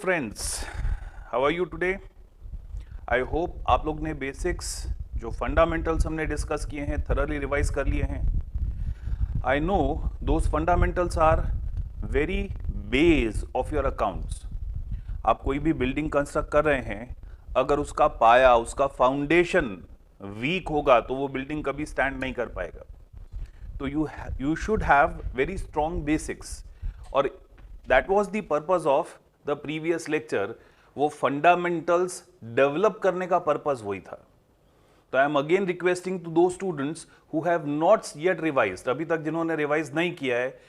Friends, how are you today? I hope आप लोग ने बेसिक्स जो फंडामेंटल्स हमने डिस्कस किए हैं थरली रिवाइज कर लिए हैं. I know those fundamentals are very base of your accounts. आप कोई भी बिल्डिंग कंस्ट्रक्ट कर रहे हैं, अगर उसका पाया, उसका फाउंडेशन वीक होगा तो वो बिल्डिंग कभी स्टैंड नहीं कर पाएगा. तो you should have very strong basics, और that was the purpose of the previous lecture. वो फंडामेंटल्स डेवलप करने का पर्पस वही था. तो I am again requesting to those students who have not yet revised, अभी तक जिन्होंने रिवाइज नहीं किया है,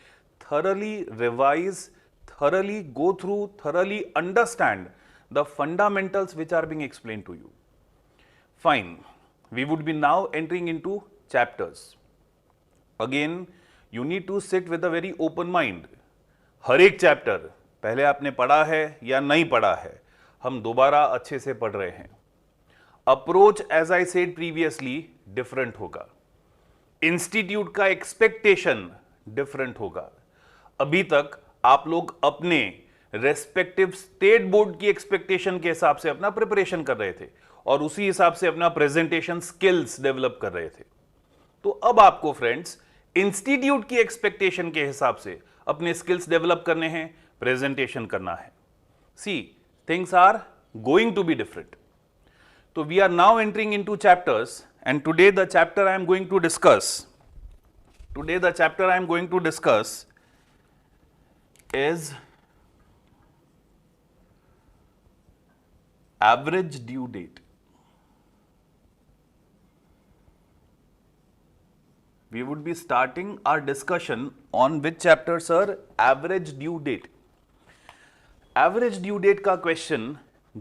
thoroughly revise, thoroughly go through, thoroughly understand the fundamentals which are being explained to you. Fine. We would be now entering into chapters. Again, you need to sit with a very open mind. हर एक chapter पहले आपने पढ़ा है या नहीं पढ़ा है, हम दोबारा अच्छे से पढ़ रहे हैं. Approach as I said previously different होगा. इंस्टीट्यूट का एक्सपेक्टेशन डिफरेंट होगा. अभी तक आप लोग अपने रेस्पेक्टिव स्टेट बोर्ड की एक्सपेक्टेशन के हिसाब से अपना प्रिपरेशन कर रहे थे और उसी हिसाब से अपना प्रेजेंटेशन स्किल्स डेवलप कर रहे थे. तो अब आपको फ्रेंड्स इंस्टीट्यूट की एक्सपेक्टेशन के हिसाब से अपने स्किल्स डेवलप करने हैं, प्रेजेंटेशन करना है. See, things are going to be different. तो we are now entering into chapters, and today the chapter I am going to discuss is average due date. We would be starting our discussion on which chapter, sir? Average due date. Average due date का question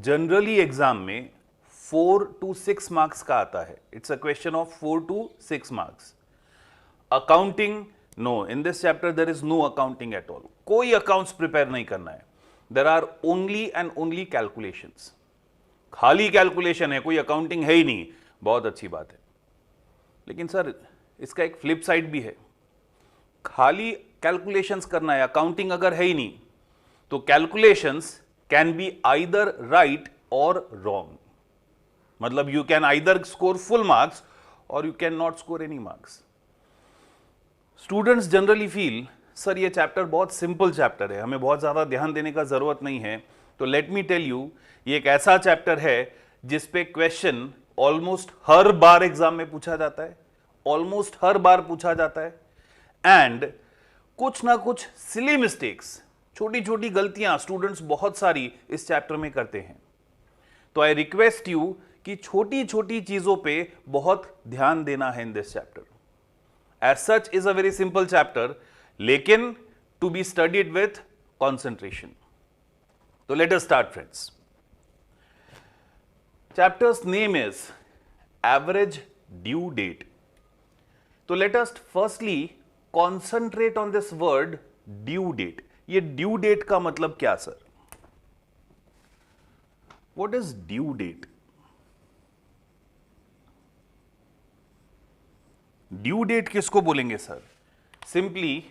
generally exam में 4 to 6 marks का आता है. It's a question of 4 to 6 marks. Accounting, no, in this chapter there is no accounting at all. कोई accounts prepare नहीं करना है. There are only and only calculations. खाली कैलकुलेशन है, कोई अकाउंटिंग है ही नहीं. बहुत अच्छी बात है, लेकिन सर इसका एक फ्लिप साइड भी है. खाली कैलकुलेशंस करना है, अकाउंटिंग अगर है ही नहीं, तो calculations can be either right or wrong. मतलब you can either score full marks or you can not score any marks. Students generally feel, sir ये चैप्टर बहुत सिंपल चैप्टर है, हमें बहुत ज़्यादा ध्यान देने का ज़रूरत नहीं है. तो लेट मी टेल यू, ये एक ऐसा चैप्टर है जिस पे क्वेश्चन ऑलमोस्ट हर बार एग्जाम में पूछा जाता है, एंड कुछ ना कुछ सिली मिस्टेक्स, छोटी छोटी गलतियां स्टूडेंट्स बहुत सारी इस चैप्टर में करते हैं. तो आई रिक्वेस्ट यू कि छोटी छोटी चीज़ों पे बहुत ध्यान देना है in this chapter. As such is a very simple chapter, लेकिन to be studied with concentration. तो let us start friends. Chapter's name is average due date. तो let us firstly concentrate on this word due date. ये due date का मतलब क्या sir? What is due date? Due date किसको बोलेंगे sir? Simply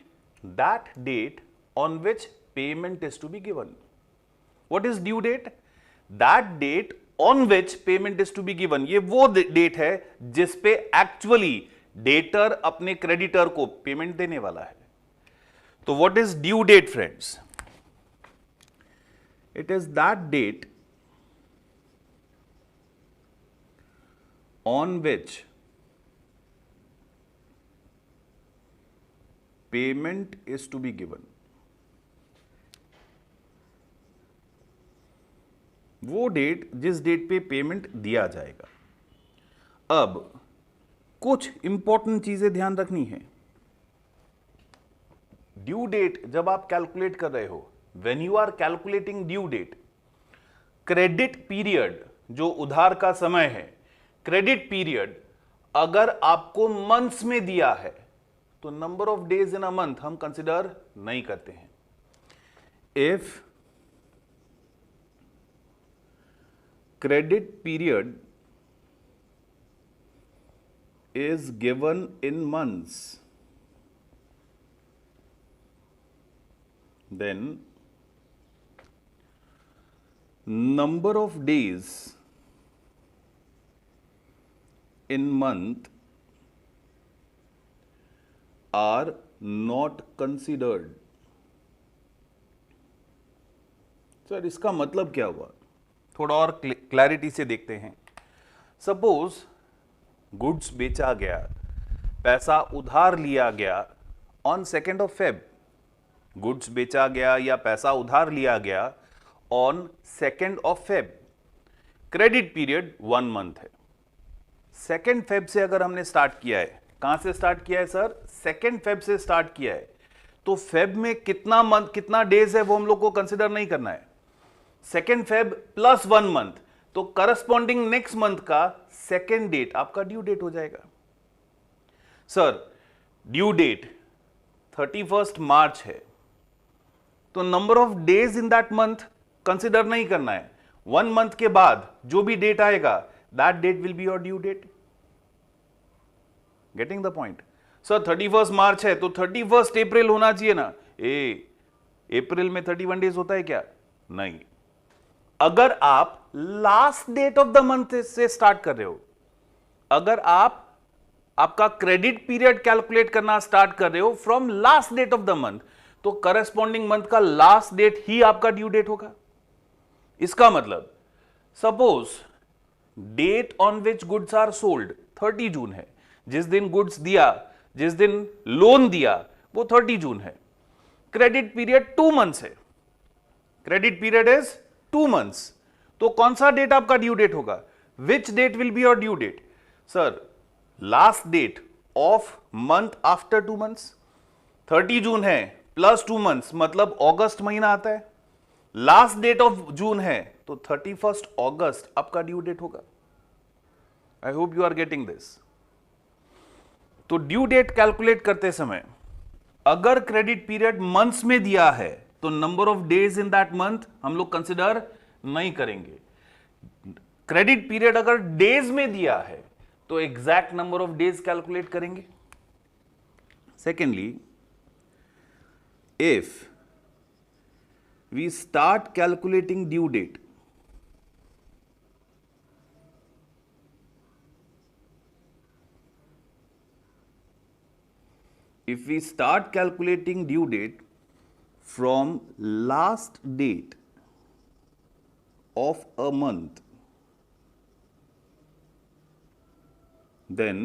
that date on which payment is to be given. What is due date? That date on which payment is to be given. ये वो date है जिस पे actually debtor अपने creditor को payment देने वाला है. तो what is due date friends? It is that date on which payment is to be given. वो डेट जिस डेट पे पेमेंट दिया जाएगा. अब कुछ इंपॉर्टेंट चीजें ध्यान रखनी है. ड्यू डेट जब आप कैलकुलेट कर रहे हो, when you are calculating due date, credit period जो उधार का समय है, क्रेडिट पीरियड अगर आपको मंथ्स में दिया है तो number of days in a month हम कंसिडर नहीं करते हैं. If credit period is given in months, then number of days in month are not considered. Sir इसका मतलब क्या हुआ, थोड़ा और क्लैरिटी से देखते हैं. सपोज गुड्स बेचा गया, पैसा उधार लिया गया on 2nd of Feb. Goods बेचा गया या पैसा उधार लिया गया on 2nd of Feb. Credit period 1 month है. 2nd Feb से अगर हमने स्टार्ट किया है, कहां से स्टार्ट किया है सर, 2nd Feb से स्टार्ट किया है, तो फेब में कितना मंथ कितना डेज है वो हम लोग को कंसिडर नहीं करना है. 2nd Feb प्लस 1 मंथ, तो करस्पॉन्डिंग नेक्स्ट मंथ का 2nd डेट आपका ड्यू डेट हो जाएगा. Sir due date 31st March है, तो number of days in that month consider नहीं करना है. 1 मंथ के बाद जो भी डेट आएगा that date will be your due date. Getting the point. Sir 31st March है तो 31st अप्रैल होना चाहिए ना. अप्रैल में 31 डेज होता है क्या, नहीं. अगर आप last date of the month से स्टार्ट कर रहे हो, अगर आप आपका क्रेडिट पीरियड कैलकुलेट करना स्टार्ट कर रहे हो from last date of the month, तो करस्पॉन्डिंग मंथ का लास्ट डेट ही आपका ड्यू डेट होगा. इसका मतलब suppose date on which goods are sold 30 June है, जिस दिन गुड्स दिया, जिस दिन लोन दिया वो 30 जून है. क्रेडिट पीरियड 2 मंथ्स है. Credit period is 2 months. तो कौन सा डेट आपका ड्यू डेट होगा, which date will be your due date. Sir last date of month after 2 months. 30 June है प्लस 2 मंथ्स मतलब अगस्त महीना आता है. लास्ट डेट ऑफ जून है तो 31st अगस्त आपका ड्यू डेट होगा. I hope you are getting this. तो ड्यू डेट कैलकुलेट करते समय अगर क्रेडिट पीरियड मंथ्स में दिया है तो number of days in that month हम लोग कंसिडर नहीं करेंगे. क्रेडिट पीरियड अगर डेज में दिया है तो exact number of days calculate करेंगे. Secondly, if we start calculating due date, if we start calculating due date from last date of a month, then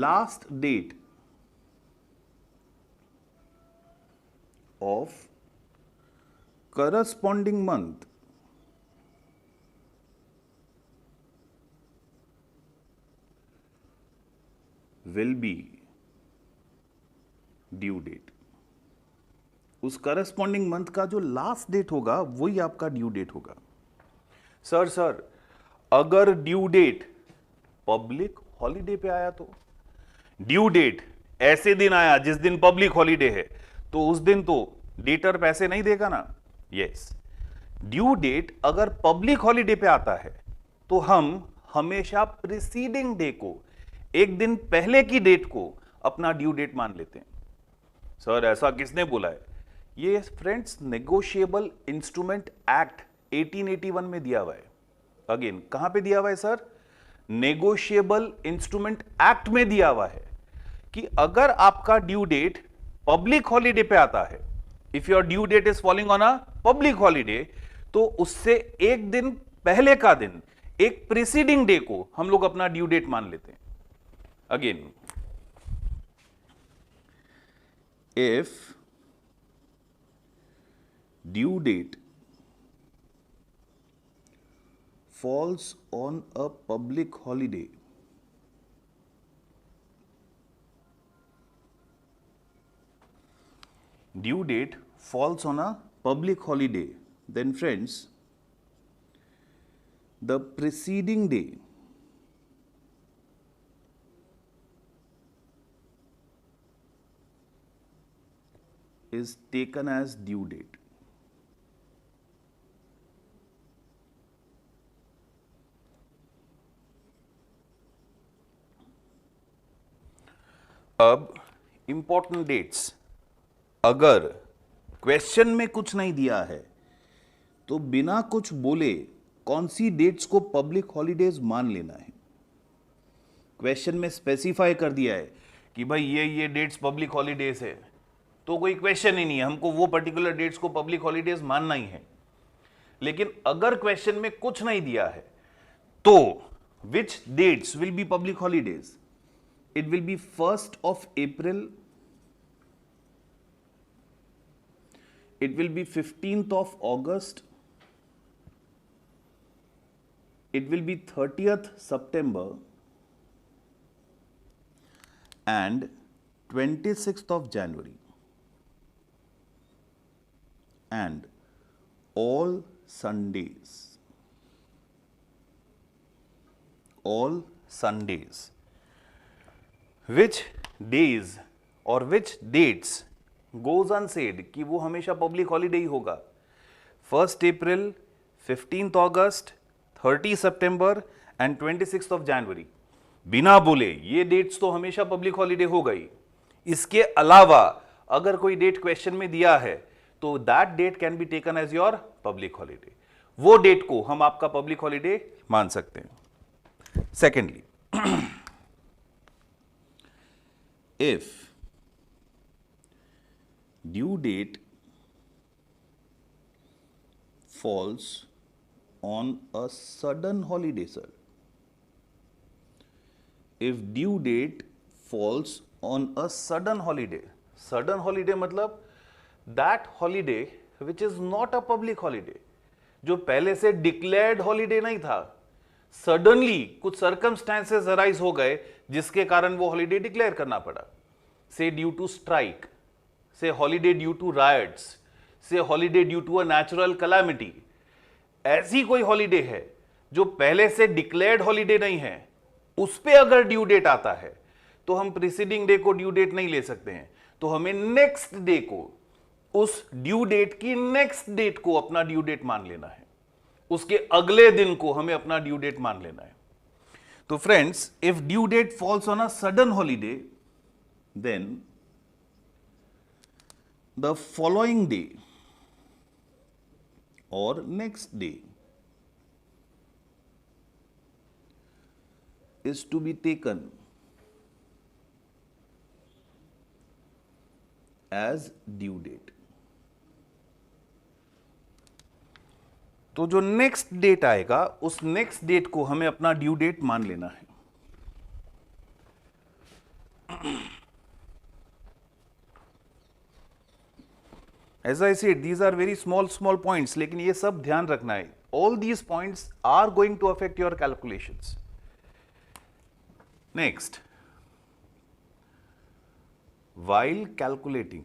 last date of corresponding month will be due date. उस corresponding month का जो last date होगा वही आपका due date होगा. Sir अगर due date public holiday पे आया तो, ड्यू डेट ऐसे दिन आया जिस दिन पब्लिक हॉलीडे है, तो उस दिन तो डेटर पैसे नहीं देगा ना. यस, ड्यू डेट अगर पब्लिक हॉलीडे पे आता है तो हम हमेशा प्रीसीडिंग डे को, एक दिन पहले की डेट को अपना ड्यू डेट मान लेते हैं. सर ऐसा किसने बोला है, ये फ्रेंड्स नेगोशिएबल इंस्ट्रूमेंट एक्ट 1881 में दिया हुआ है. अगेन कहां पे दिया हुआ है सर, नेगोशिएबल इंस्ट्रूमेंट एक्ट में दिया हुआ है कि अगर आपका ड्यू डेट पब्लिक हॉलीडे पे आता है, if your due date is falling on a public holiday, तो उससे एक दिन पहले का दिन, एक प्रीसीडिंग डे को हम लोग अपना ड्यू डेट मान लेते हैं. Again, if due date falls on a public holiday, due date falls on a public holiday, then friends, the preceding day is taken as due date. अब इंपॉर्टेंट डेट्स, अगर question में कुछ नहीं दिया है तो बिना कुछ बोले कौन सी डेट्स को पब्लिक हॉलीडेज मान लेना है? क्वेश्चन में स्पेसिफाई कर दिया है कि भाई ये डेट्स पब्लिक हॉलीडेज है, तो कोई क्वेश्चन ही नहीं है, हमको वो पर्टिकुलर डेट्स को पब्लिक हॉलीडेज मानना ही है। लेकिन अगर क्वेश्चन में कुछ नहीं दिया है तो which dates will be public holidays? It will be 1st of April, it will be 15th of August, it will be 30th September and 26th of January, and all Sundays. All Sundays. Which days or which dates goes unsaid कि वो हमेशा public holiday ही होगा? 1st April, 15th August, 30 September and 26th of January. बिना बोले ये dates तो हमेशा public holiday हो गई। इसके अलावा अगर कोई डेट क्वेश्चन में दिया है तो that date can be taken as your public holiday, वो डेट को हम आपका पब्लिक हॉलीडे मान सकते हैं। Secondly, if due date falls on a sudden holiday, sir. If due date falls on a sudden holiday मतलब that holiday which is not a public holiday, जो पहले से डिक्लेयर्ड हॉलीडे नहीं था, सडनली कुछ सर्कमस्टेंसेस अराइज हो गए जिसके कारण वो हॉलीडे डिक्लेयर करना पड़ा। Say due to strike, say holiday due to riots, say holiday due to a natural calamity. ऐसी कोई हॉलीडे है जो पहले से डिक्लेयर्ड हॉलीडे नहीं है, उस पे अगर ड्यू डेट आता है तो हम प्रीसीडिंग डे को ड्यू डेट नहीं ले सकते हैं, तो हमें नेक्स्ट डे को, उस ड्यू डेट की नेक्स्ट डेट को अपना ड्यू डेट मान लेना है, उसके अगले दिन को हमें अपना ड्यू डेट मान लेना है। तो friends, if due date falls on a sudden holiday, then the following day or next day is to be taken as due date. तो जो नेक्स्ट डेट आएगा उस नेक्स्ट डेट को हमें अपना ड्यू डेट मान लेना है। As I said, these are very small points, लेकिन ये सब ध्यान रखना है। All these points are going to affect your calculations. Next, while calculating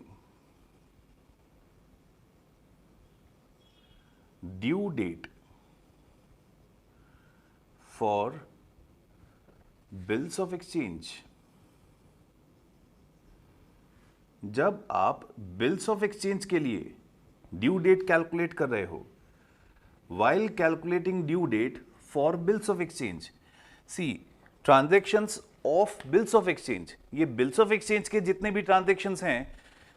due date for bills of exchange, जब आप बिल्स ऑफ एक्सचेंज के लिए ड्यू डेट कैलकुलेट कर रहे हो, while calculating due date for bills of exchange, see transactions of bills of exchange, ये bills of exchange के जितने भी ट्रांजैक्शंस हैं,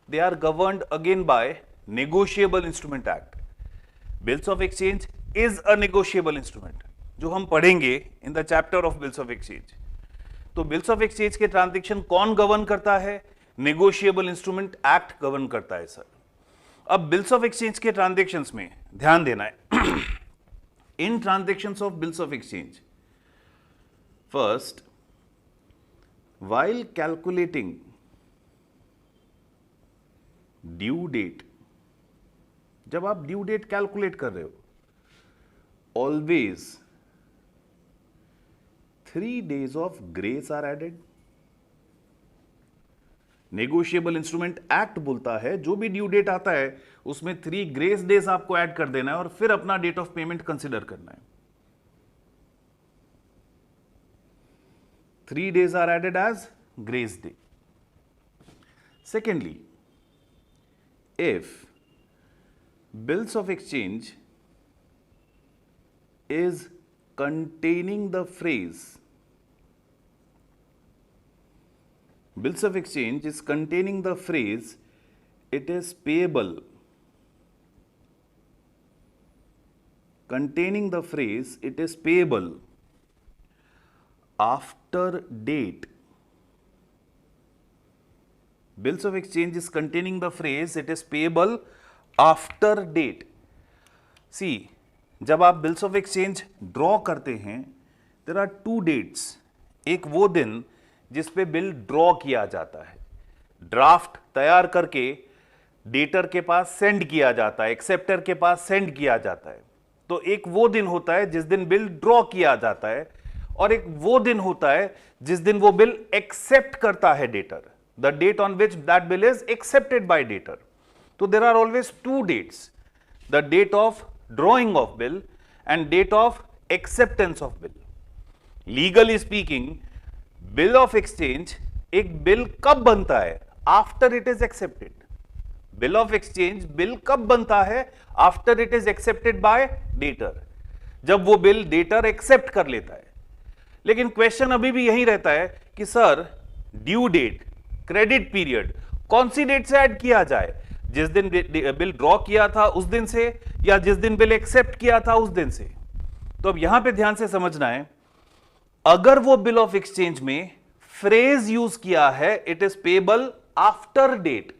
they are governed again by negotiable instrument act. Bills of exchange is a negotiable instrument, जो हम पढ़ेंगे in the chapter of bills of exchange. तो bills of exchange के ट्रांजैक्शन कौन गवर्न करता है? नेगोशिएबल इंस्ट्रूमेंट एक्ट गवर्न करता है सर। अब बिल्स ऑफ एक्सचेंज के ट्रांजैक्शंस में ध्यान देना है। In transactions of bills of exchange, first, while calculating due date, जब आप ड्यू डेट कैलकुलेट कर रहे हो, always 3 days of grace are added. Negotiable instrument act बोलता है जो भी ड्यू डेट आता है उसमें 3 ग्रेस डेज आपको ऐड कर देना है और फिर अपना डेट ऑफ पेमेंट कंसिडर करना है। 3 days are added as grace day. Secondly, if bills of exchange is containing the phrase, bills of exchange is containing the phrase, it is payable containing the phrase it is payable after date. Bills of exchange is containing the phrase it is payable after date. See, जब आप bills of exchange draw करते हैं, there are to dates. एक वो दिन जिस पे bill draw किया जाता है, ड्राफ्ट तैयार करके डेटर के पास सेंड किया जाता है, एक्सेप्टर के पास सेंड किया जाता है. तो एक वो दिन होता है जिस दिन बिल ड्रॉ किया जाता है, और एक वो दिन होता है जिस दिन वो बिल एक्सेप्ट करता है debtor, the date on which that bill is accepted by debtor. तो there are always two dates, the date of drawing of bill and date of acceptance of bill. Legally speaking, bill of exchange एक bill कब बनता है? After it is accepted. Bill of exchange bill कब बनता है? After it is accepted by debtor, जब वो bill debtor accept कर लेता है. लेकिन क्वेश्चन अभी भी यही रहता है कि sir, due date, credit period कौन सी डेट से ऐड किया जाए? जिस दिन बिल ड्रॉ किया था उस दिन से, या जिस दिन बिल एक्सेप्ट किया था उस दिन से? तो अब यहां पे ध्यान से समझना है, अगर वो बिल ऑफ एक्सचेंज में फ्रेज यूज किया है it is payable after date,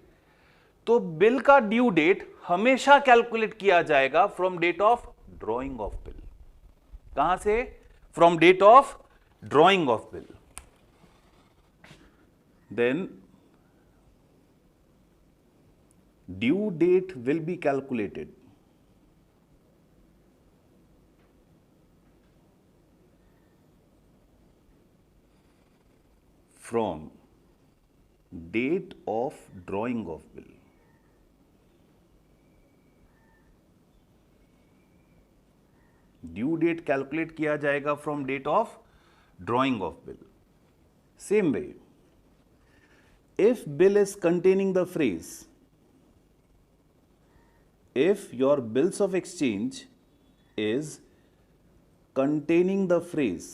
तो बिल का ड्यू डेट हमेशा कैलकुलेट किया जाएगा from date of drawing of bill. कहां से? From date of drawing of bill. Then due date will be calculated from date of drawing of bill. Due date calculate किया जाएगा from date of drawing of bill. Same way, if bill is containing the phrase, if your bills of exchange is containing the phrase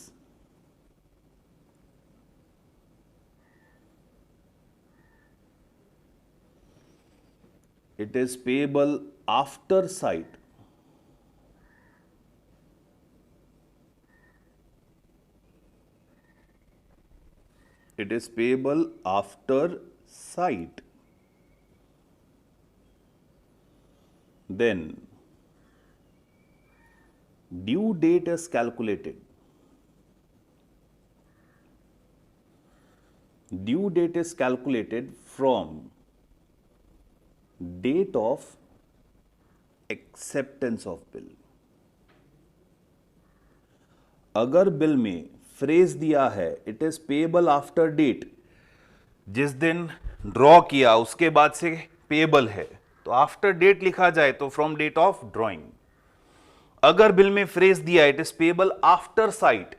it is payable after sight, it is payable after sight, then due date is calculated. Due date is calculated from date of acceptance of bill. अगर bill में phrase दिया है it is payable after date, जिस दिन draw किया उसके बाद से पेएबल है, तो आफ्टर डेट लिखा जाए तो फ्रॉम डेट ऑफ ड्रॉइंग. अगर बिल में फ्रेज दिया it is payable after site,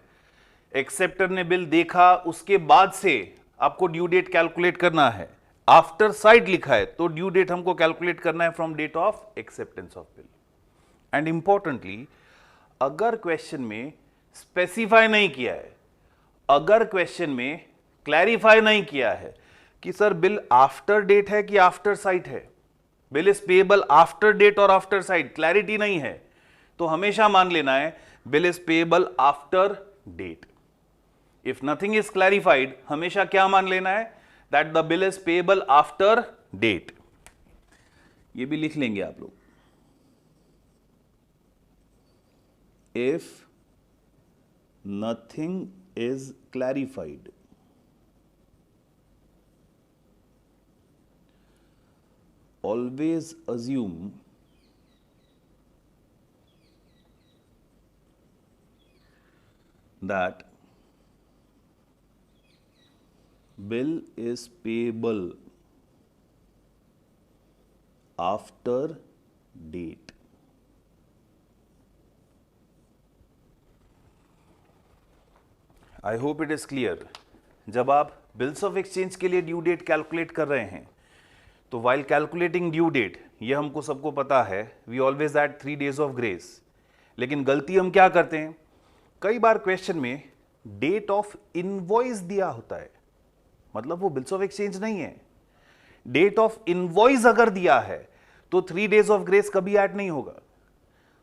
acceptor ने बिल देखा उसके बाद से आपको ड्यू डेट कैलकुलेट करना है. आफ्टर साइट लिखा है तो ड्यू डेट हमको कैलकुलेट करना है from date of acceptance of bill. And importantly, अगर क्वेश्चन में स्पेसिफाई नहीं किया है, अगर क्वेश्चन में क्लैरिफाई नहीं किया है कि सर बिल आफ्टर डेट है कि आफ्टर साइट है, bill is payable after date और आफ्टर साइट, क्लैरिटी नहीं है, तो हमेशा मान लेना है bill is payable after date. If nothing is clarified, हमेशा क्या मान लेना है? That the bill is payable after date. ये भी लिख लेंगे आप लोग. If nothing is clarified, always assume that bill is payable after date. I hope it is clear. जब आप बिल्स ऑफ एक्सचेंज के लिए ड्यू डेट कैलकुलेट कर रहे हैं, तो वाइल कैलकुलेटिंग ड्यू डेट, ये हमको सबको पता है, we always add 3 days of grace. लेकिन गलती हम क्या करते हैं, कई बार क्वेश्चन में डेट ऑफ इनवॉइस दिया होता है, मतलब वो बिल्स ऑफ एक्सचेंज नहीं है. डेट ऑफ इनवॉइस अगर दिया है तो 3 days ऑफ ग्रेस कभी ऐड नहीं होगा.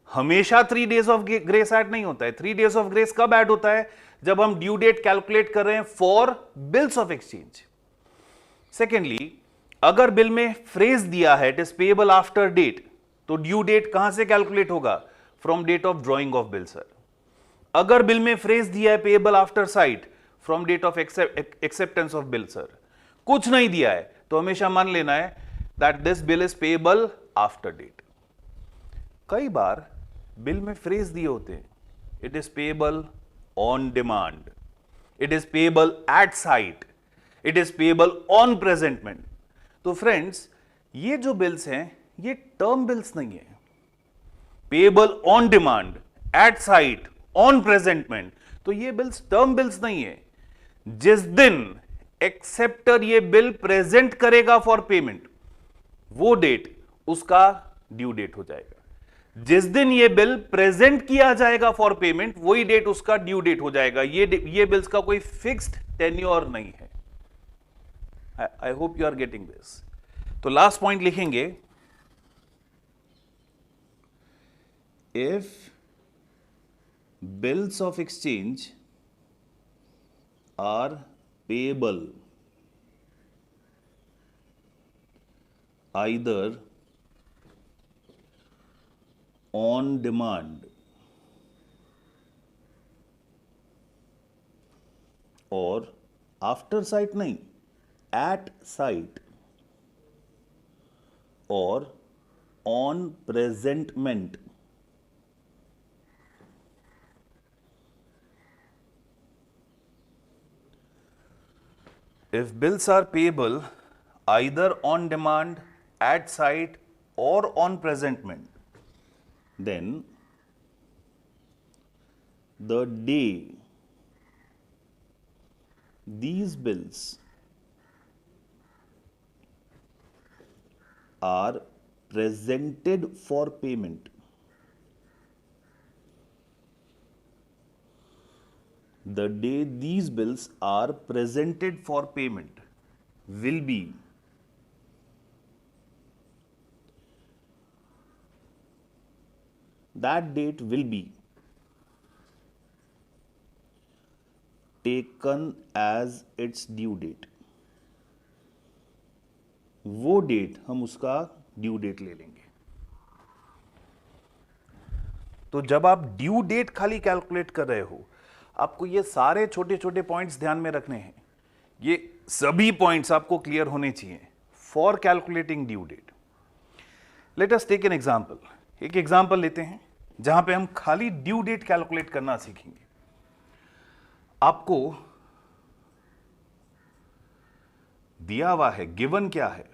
हमेशा 3 days ऑफ ग्रेस ऐड नहीं होता है। 3 days ऑफ ग्रेस कब ऐड होता है? जब हम ड्यू डेट कैलकुलेट कर रहे हैं for bills of exchange. Secondly, अगर बिल में फ्रेज दिया है it is payable after date, तो ड्यू डेट कहां से कैलकुलेट होगा? From date of drawing of bill sir. अगर बिल में फ्रेज दिया है payable after sight, from date of acceptance of bill sir. कुछ नहीं दिया है तो हमेशा मान लेना है that this bill is payable after date. कई बार बिल में फ्रेज दिए होते हैं it is payable on demand, it is payable at sight, it is payable on presentment. तो फ्रेंड्स, ये जो बिल्स हैं ये टर्म बिल्स नहीं है। Payable on demand, at sight, on presentment, तो ये बिल्स टर्म बिल्स नहीं है। जिस दिन एक्सेप्टर ये बिल प्रेजेंट करेगा फॉर पेमेंट, वो डेट उसका ड्यू डेट हो जाएगा। जिस दिन ये बिल प्रेजेंट किया जाएगा फॉर पेमेंट, वही डेट उसका ड्यू डेट हो जाएगा। ये बिल्स का कोई फिक्स्ड टेन्योर नहीं है। I hope you are getting this. तो लास्ट पॉइंट लिखेंगे, if bills of exchange are payable either on demand और आफ्टर साइट नहीं, एट साइट और on presentment, if bills are payable either on demand, at site or on presentment, then the day these bills are presented for payment, the day these bills are presented for payment will be that date will be taken as its due date। वो date हम उसका due date ले लेंगे। तो जब आप due date खाली calculate कर रहे हो, आपको ये सारे छोटे छोटे पॉइंट्स ध्यान में रखने हैं। ये सभी पॉइंट्स आपको क्लियर होने चाहिए for calculating due date. Let us take an example. एक एग्जांपल लेते हैं जहां पे हम खाली ड्यू डेट कैलकुलेट करना सीखेंगे। आपको दिया हुआ है, गिवन क्या है?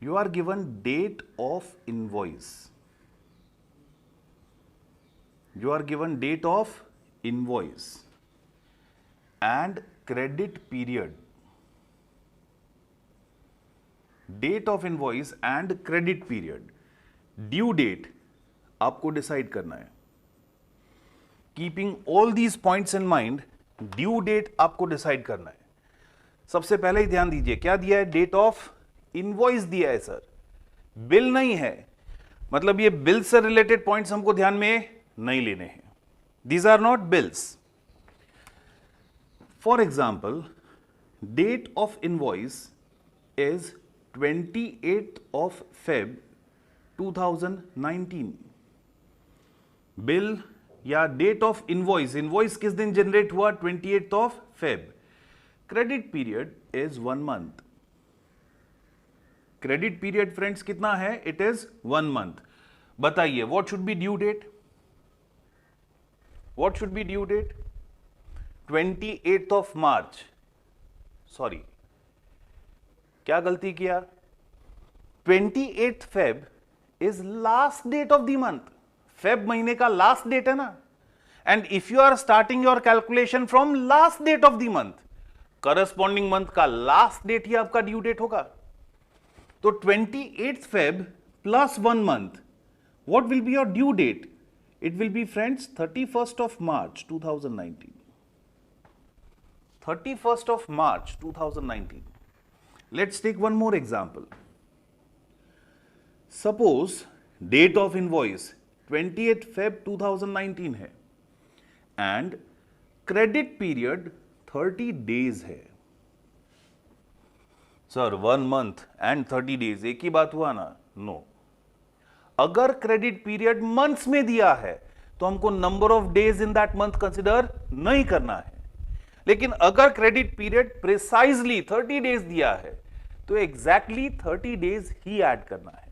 You are given date of invoice, you are given date of invoice and credit period, date of invoice and credit period, due date आपको डिसाइड करना है। Keeping all these points in mind, due date आपको decide करना है। सबसे पहले ही ध्यान दीजिए क्या दिया है? डेट ऑफ इनवॉइस दिया है सर, बिल नहीं है। मतलब ये बिल से रिलेटेड पॉइंट्स हमको ध्यान में नहीं लेने हैं। These are not bills. For example, date of invoice is 28th of Feb 2019। Bill या डेट ऑफ इनवॉइस, इनवॉइस किस दिन जनरेट हुआ? 28th of Feb। Credit period is 1 month। Credit period friends कितना है? It is 1 month। बताइए what should be due date? What should be due date? 28th of March। Sorry, क्या गलती किया? 28th Feb is last date of the month। Feb महीने का last date है ना। And if you are starting your calculation from last date of the month, corresponding month का last date ही आपका ड्यू डेट होगा। तो 28th Feb plus 1 month, what will be your due date? It will be friends 31st of March 2019। 31st of March 2019। Let's take one more example. Suppose date of invoice 28 Feb 2019 है and credit period 30 days है। Sir 1 month and 30 days एक ही बात हुआ ना? No. अगर credit period months में दिया है तो हमको number of days in that month consider नहीं करना है, लेकिन अगर क्रेडिट पीरियड प्रिसाइजली 30 डेज दिया है तो एग्जैक्टली 30 डेज ही ऐड करना है।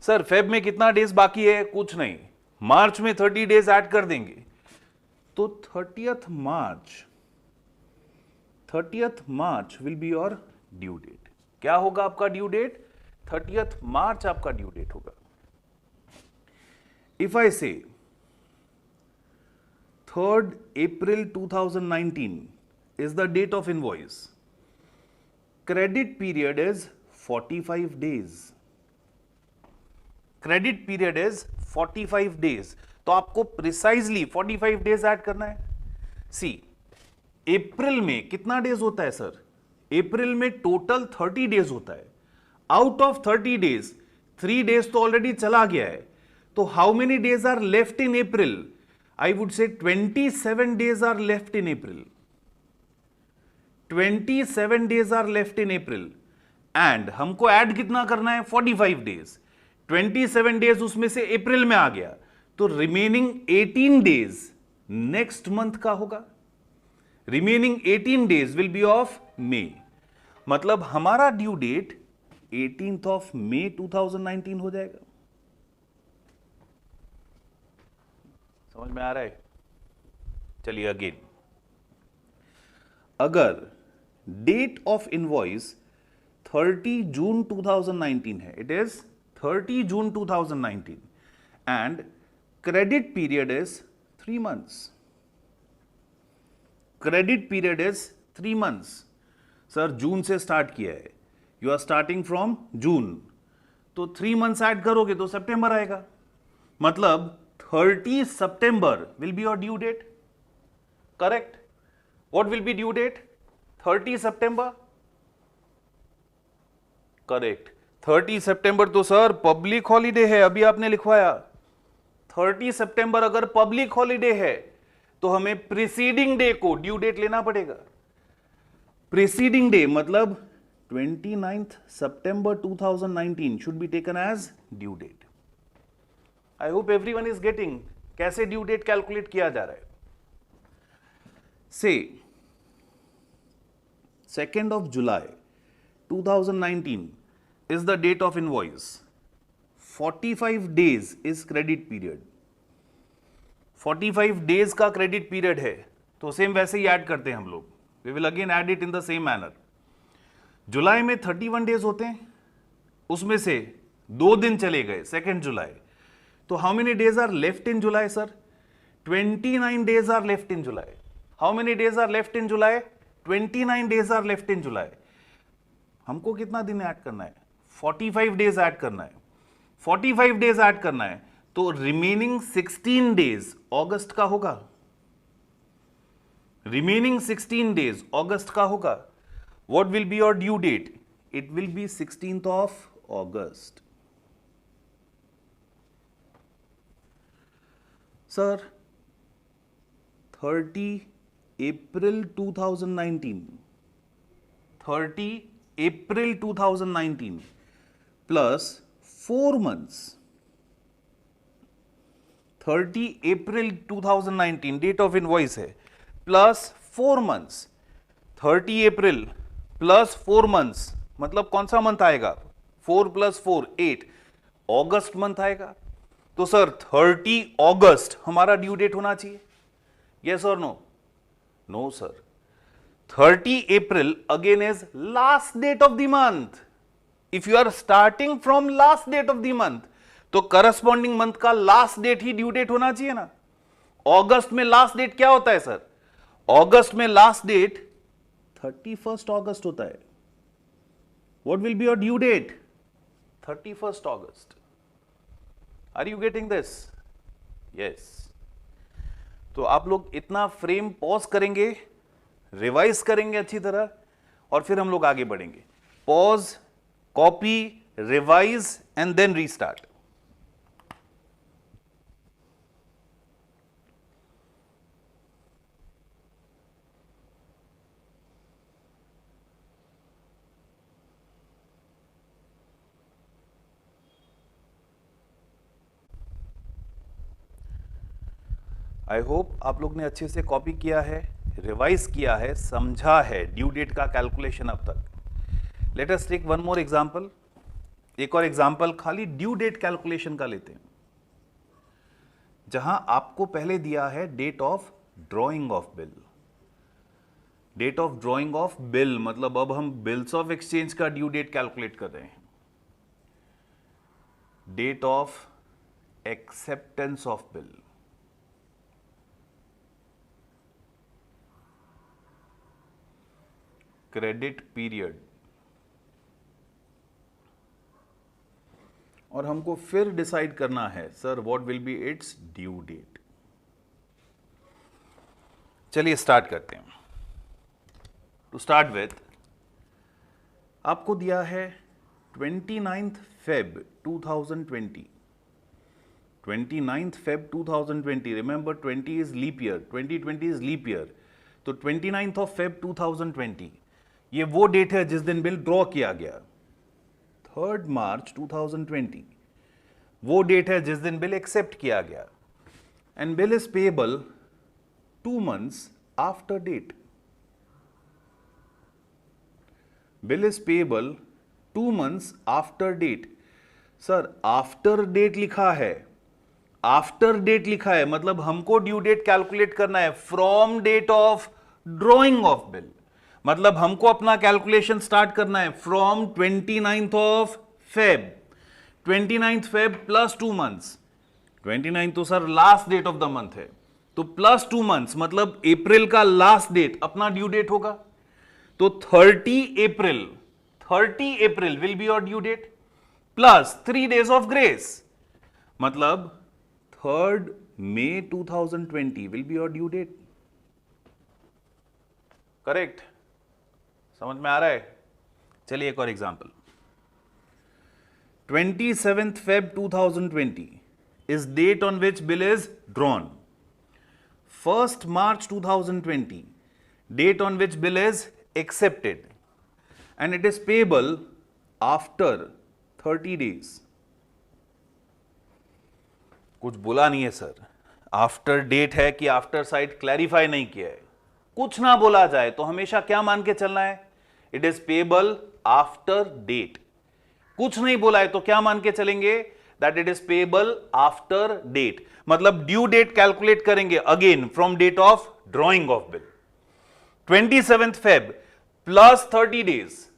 सर फेब में कितना डेज बाकी है? कुछ नहीं, मार्च में 30 डेज ऐड कर देंगे तो 30th March will be your due date. क्या होगा आपका ड्यू डेट? 30th मार्च आपका ड्यू डेट होगा। If I say 3rd April 2019 is the date of invoice, credit period is 45 days, credit period is 45 days, तो आपको प्रिसाइजली 45 डेज ऐड करना है। सी अप्रैल में कितना डेज होता है सर? अप्रैल में टोटल 30 डेज होता है। आउट ऑफ 30 डेज 3 डेज तो ऑलरेडी चला गया है, तो how many days are left in April? I would say 27 days are left in April. 27 days are left in April. And हमको ऐड कितना करना है? 45 days. 27 days उसमें से अप्रैल में आ गया, तो रिमेनिंग 18 days नेक्स्ट मंथ का होगा। Remaining 18 days will be of May. मतलब हमारा due date 18th of May 2019 हो जाएगा। समझ में आ रहा है? चलिए अगेन, अगर डेट ऑफ इनवॉइस 30 जून 2019 है, it is 30 June 2019 and credit period is 3 months। Credit period is 3 months। Sir जून से स्टार्ट किया है, you are starting from June, तो 3 months ऐड करोगे तो सितंबर आएगा। मतलब 30 September will be your due date, correct? What will be due date? 30 September, correct? 30 September तो सर पब्लिक हॉलीडे है, अभी आपने लिखवाया। 30 September अगर पब्लिक हॉलीडे है तो हमें प्रीसीडिंग डे को ड्यू डेट लेना पड़ेगा। प्रीसीडिंग डे मतलब 29th September 2019 should be taken as due date। I hope everyone is getting कैसे ड्यू डेट कैलकुलेट किया जा रहा है। से 2nd of July 2019 is the date of invoice. 45 days is credit period. 45 days का credit period है, तो same वैसे ही ऐड करते हैं हम लोग। We will again add it in the same manner. जुलाई में 31 डेज होते हैं, उसमें से 2 दिन चले गए 2nd जुलाई, तो how many days are left in July sir? 29 days are left in July. How many days are left in July? 29 days are left in July. हमको कितना दिन ऐड करना है? 45 डेज ऐड करना है। 45 डेज ऐड करना है तो रिमेनिंग 16 डेज अगस्त का होगा। रिमेनिंग 16 डेज अगस्त का होगा। What will be your due date? It will be 16th of August। Sir 30 April 2019, 30 April 2019 plus 4 months, 30 April 2019 date of invoice है, plus 4 months, 30 April plus 4 months मतलब कौन सा मंथ आएगा? 4 + 4 8, अगस्त मंथ आएगा। तो सर 30 अगस्त हमारा ड्यू डेट होना चाहिए, यस और no? No sir, 30 April again is last date of the month. If you are starting from last date of the month तो करस्पॉन्डिंग मंथ का लास्ट डेट ही ड्यू डेट होना चाहिए ना। अगस्त में लास्ट डेट क्या होता है सर? अगस्त में लास्ट डेट 31st अगस्त होता है। What will be your due date? 31st अगस्त। Are you getting this? Yes. तो आप लोग इतना फ्रेम पॉज करेंगे, रिवाइज करेंगे अच्छी तरह, और फिर हम लोग आगे बढ़ेंगे। Pause, copy, revise and then restart. I hope आप लोग ने अच्छे से कॉपी किया है, रिवाइज किया है, समझा है ड्यू डेट का कैलकुलेशन अब तक। Let us take one more example. एक और एग्जांपल खाली ड्यू डेट कैलकुलेशन का लेते हैं, जहां आपको पहले दिया है date of drawing of bill. Date of drawing of bill मतलब अब हम बिल्स ऑफ एक्सचेंज का ड्यू डेट कैलकुलेट कर रहे हैं। Date of acceptance of bill, credit period, और हमको फिर डिसाइड करना है sir what will be its due date. चलिए स्टार्ट करते हैं। टू स्टार्ट विथ, आपको दिया है 29 Feb 2020। 29 Feb 2020, remember 20 is leap year, 2020 is leap year, तो 29 ऑफ फेब 2020 ये वो डेट है जिस दिन बिल ड्रॉ किया गया। 3 मार्च 2020 वो डेट है जिस दिन बिल एक्सेप्ट किया गया। And bill is payable 2 months after date. Bill is payable 2 months after date. Sir after date लिखा है, आफ्टर डेट लिखा है मतलब हमको ड्यू डेट कैलकुलेट करना है from date of drawing of bill. मतलब हमको अपना कैलकुलेशन स्टार्ट करना है from 29 of Feb. 29 Feb plus 2 months। 29 तो sir last date of the month है, तो प्लस 2 months मतलब अप्रैल का लास्ट डेट अपना ड्यू डेट होगा। तो 30 April will be your due date plus 3 days of grace, मतलब 3 May 2020 will be your due date. Correct? समझ में आ रहा है? चलिए एक और example. 27 Feb 2020 is date on which bill is drawn. 1st March 2020 date on which bill is accepted, and it is payable after 30 days. कुछ बोला नहीं है सर, आफ्टर डेट है कि आफ्टर साइट क्लैरिफाई नहीं किया है। कुछ ना बोला जाए तो हमेशा क्या मान के चलना है, it is payable after date. कुछ नहीं बोला है तो क्या मान के चलेंगे, that it is payable after date. मतलब ड्यू डेट कैलकुलेट करेंगे again from date of drawing of bill. 27 Feb plus 30 days,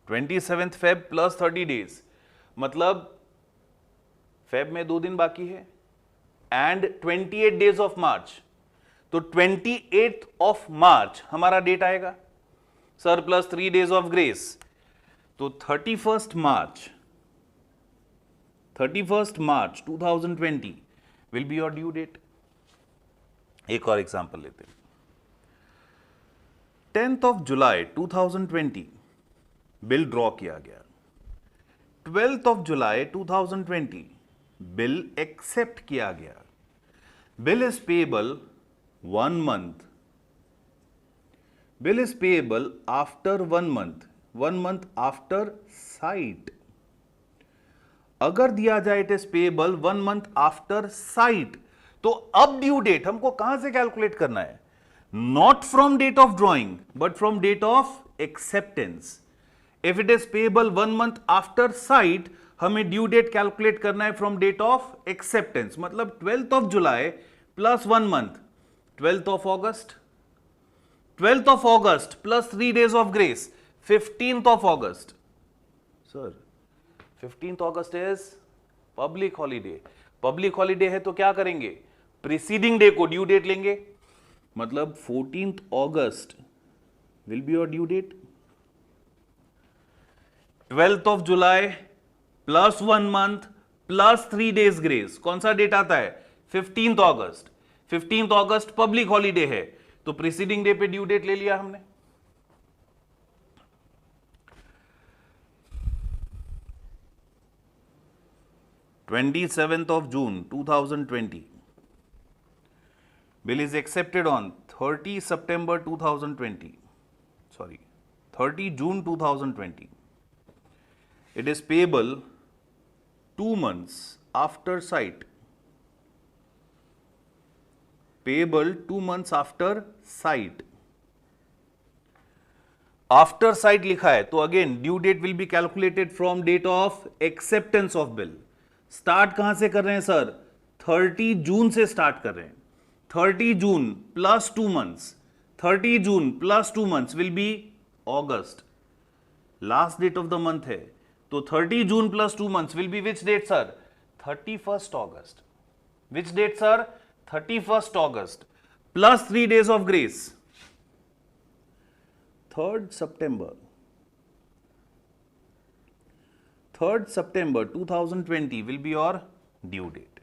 27 Feb plus 30 days मतलब फेब में 2 दिन बाकी है, एंड 28 डेज ऑफ मार्च, तो 28 ऑफ मार्च हमारा डेट आएगा sir, plus 3 days of grace, तो 31st March 2020 will be your due date. एक और एग्जांपल लेते हैं। 10th of July 2020 bill draw किया गया। 12th of July 2020 bill accept किया गया। Bill is payable 1 month। Bill is payable after 1 month, 1 month after site. अगर दिया जाए it is payable 1 month after site, तो अब ड्यू डेट हमको कहां से कैलकुलेट करना है, not from date of drawing but from date of acceptance. If it is payable 1 month after sight, हमें ड्यू डेट कैलकुलेट करना है फ्रॉम डेट ऑफ एक्सेप्टेंस, मतलब 12th of July plus 1 month, 12th of August, 12th of August plus 3 days of grace, 15th of August. Sir, 15th August is public holiday. Public holiday है तो क्या करेंगे, preceding day को due date लेंगे, मतलब 14th August will be your due date. 12th of July plus 1 month plus 3 days grace, कौन सा date आता है, 15th August। 15th August public holiday है तो प्रीसीडिंग डे पे ड्यू डेट ले लिया हमने। June 27, 2020 bill is accepted on 30 September 2020, sorry 30 June 2020. It is payable 2 months after sight payable 2 months after sight. After sight लिखा है तो again due date will be calculated from date of acceptance of bill. Start कहां से कर रहे हैं sir? 30 जून से start कर रहे हैं. 30 June plus 2 months, 30 June plus 2 months will be August. Last date of the month है तो 30 June plus 2 months will be which date sir? 31st August. Which date sir? 31st August plus 3 days of grace. 3rd September 2020 will be your due date.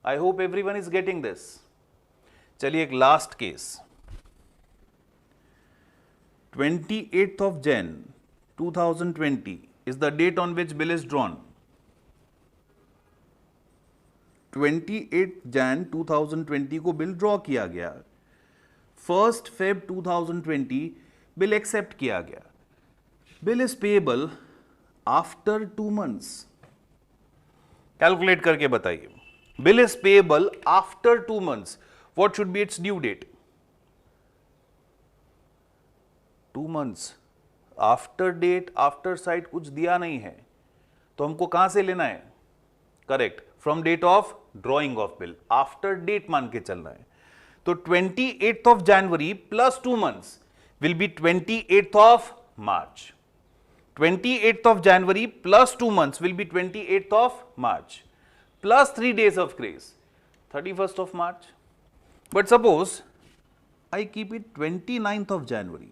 I hope everyone is getting this. चलिए एक last case. 28th of Jan 2020 is the date on which bill is drawn. 28 Jan 2020 को bill draw किया गया. 1st Feb 2020 bill accept किया गया. Bill is payable after 2 months. Calculate करके बताइए. Bill is payable after 2 months. What should be its due date? 2 months. After date, after sight कुछ दिया नहीं है तो हमको कहां से लेना है? Correct, from date of drawing of bill. After date मान के चलना है. तो 28th of January plus 2 months will be 28th of March. 28th of January plus 2 months will be 28th of March plus 3 days of grace, 31st of March. But suppose I keep it 29th of January.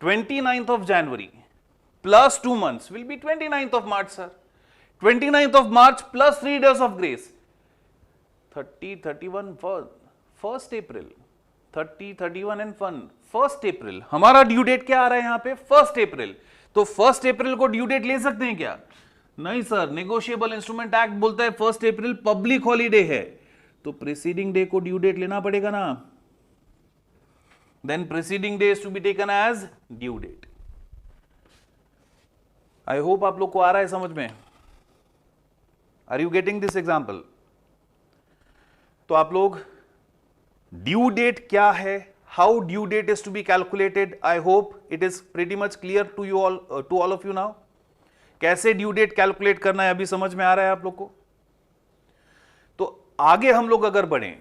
29th of January plus 2 months will be 29th of March, sir. 29th of March plus 3 days of grace, 30, 31, 1st April. 30, 31 and 1st April. हमारा due date क्या आ रहा है यहां पे? 1st April. तो 1st April को due date ले सकते हैं क्या? नहीं सर, नेगोशिएबल इंस्ट्रूमेंट एक्ट बोलता है 1st April पब्लिक हॉलीडे है तो प्रीसीडिंग डे को ड्यू डेट लेना पड़ेगा ना. Then preceding day is to be taken as due date. I hope आप लोग को आ रहा है समझ में. Are you getting this example? तो आप लोग ड्यू डेट क्या है, how due date is to be calculated, I hope it is pretty much clear to you all, to all of you now. कैसे ड्यू डेट कैलकुलेट करना है अभी समझ में आ रहा है आप लोग को. तो आगे हम लोग अगर बढ़े,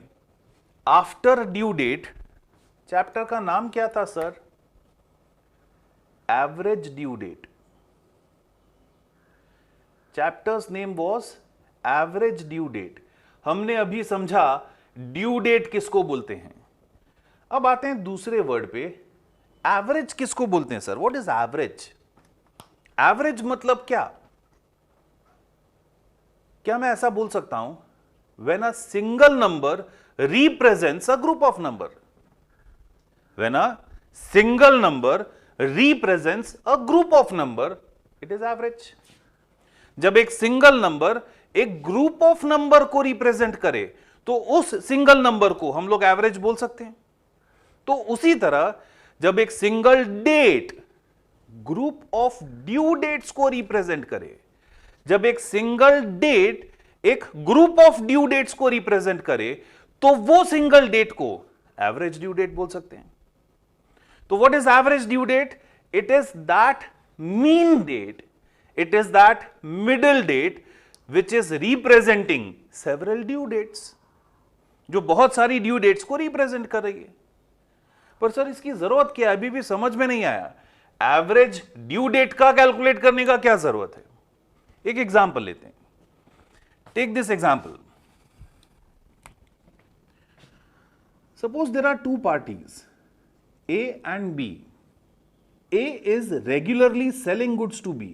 आफ्टर ड्यू डेट, चैप्टर का नाम क्या था सर? Average due date. Chapter's name was average due date. हमने अभी समझा ड्यू डेट किसको बोलते हैं. अब आते हैं दूसरे वर्ड पे, एवरेज किसको बोलते हैं sir? What is average? Average मतलब क्या? क्या मैं ऐसा बोल सकता हूं, when a single number represents a group of number. When a single number represents a group of number, it is average. जब एक सिंगल नंबर एक ग्रुप ऑफ नंबर को रिप्रेजेंट करे तो उस सिंगल नंबर को हम लोग एवरेज बोल सकते हैं. तो उसी तरह जब एक single date group of due dates को रिप्रेजेंट करे, जब एक सिंगल डेट एक ग्रुप ऑफ ड्यू डेट्स को रिप्रेजेंट करे तो वो सिंगल डेट को एवरेज ड्यू डेट बोल सकते हैं. तो what is average due date? It is that mean date, it is that middle date which is representing several due dates, जो बहुत सारी ड्यू डेट्स को रिप्रेजेंट कर रही है. पर सर इसकी जरूरत क्या है? अभी भी समझ में नहीं आया. एवरेज ड्यू डेट का कैलकुलेट करने का क्या जरूरत है? एक एग्जांपल लेते हैं. Take this example. Suppose there are two parties A and B. A is regularly selling goods to B.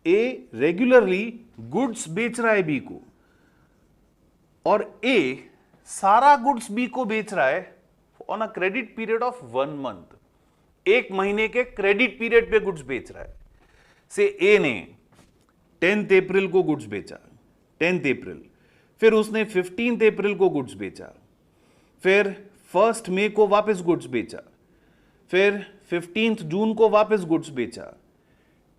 A regularly goods बेच रहा है बी को और A सारा गुड्स बी को बेच रहा है on a credit period of 1 month. 1 महीने के क्रेडिट पीरियड पे गुड्स बेच रहा है. से A ने 10th अप्रैल को गुड्स बेचा, 10th अप्रैल, फिर उसने 15th अप्रैल को गुड्स बेचा, फिर 1st मई को वापस गुड्स बेचा, फिर 15th जून को वापस गुड्स बेचा,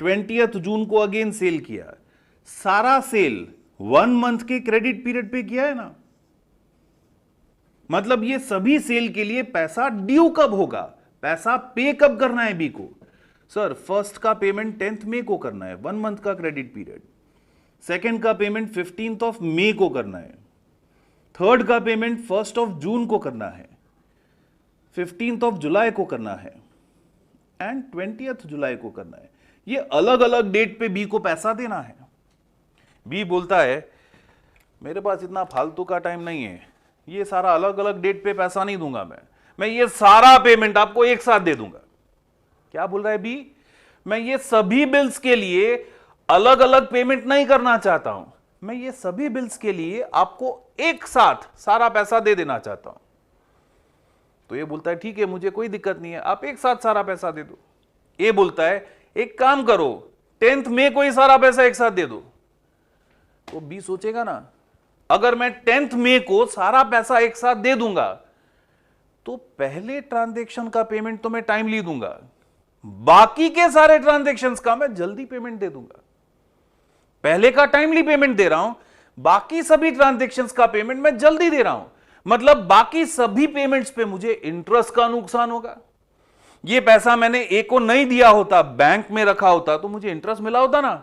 20th जून को अगेन सेल किया. सारा सेल 1 month के क्रेडिट पीरियड पे किया है ना. मतलब ये सभी सेल के लिए पैसा ड्यू कब होगा, पैसा पे कब करना है बी को। सर फर्स्ट का पेमेंट 10th मई को करना है, 1 मंथ का क्रेडिट पीरियड। सेकेंड का पेमेंट 15th मई को करना है। थर्ड का पेमेंट 1 जून को करना है, 15 जुलाई को करना है एंड 20 जुलाई को करना है। ये अलग अलग डेट पे बी को पैसा देना है। बी बोलता है मेरे पास इतना फालतू का टाइम नहीं है, ये सारा अलग अलग डेट पे पैसा नहीं दूंगा, मैं ये सारा पेमेंट आपको एक साथ दे दूंगा। क्या बोल रहा है बी, मैं ये सभी बिल्स के लिए अलग अलग पेमेंट नहीं करना चाहता हूं, मैं ये सभी बिल्स के लिए आपको एक साथ सारा पैसा दे देना चाहता हूं। तो ये बोलता है ठीक है, मुझे कोई दिक्कत नहीं है, आप एक साथ सारा पैसा दे दो। ये बोलता है एक काम करो 10th मई को ही सारा पैसा एक साथ दे दो। तो बी सोचेगा ना, अगर मैं 10th मई को सारा पैसा एक साथ दे दूंगा तो पहले ट्रांजैक्शन का पेमेंट तो मैं टाइमली दूंगा, बाकी के सारे ट्रांजैक्शंस का मैं जल्दी पेमेंट दे दूंगा। पहले का टाइमली पेमेंट दे रहा हूं, बाकी सभी ट्रांजैक्शंस का पेमेंट मैं जल्दी दे रहा हूं, मतलब बाकी सभी पेमेंट्स पे मुझे इंटरेस्ट का नुकसान होगा। ये पैसा मैंने ए को नहीं दिया होता, बैंक में रखा होता तो मुझे इंटरेस्ट मिला होता ना,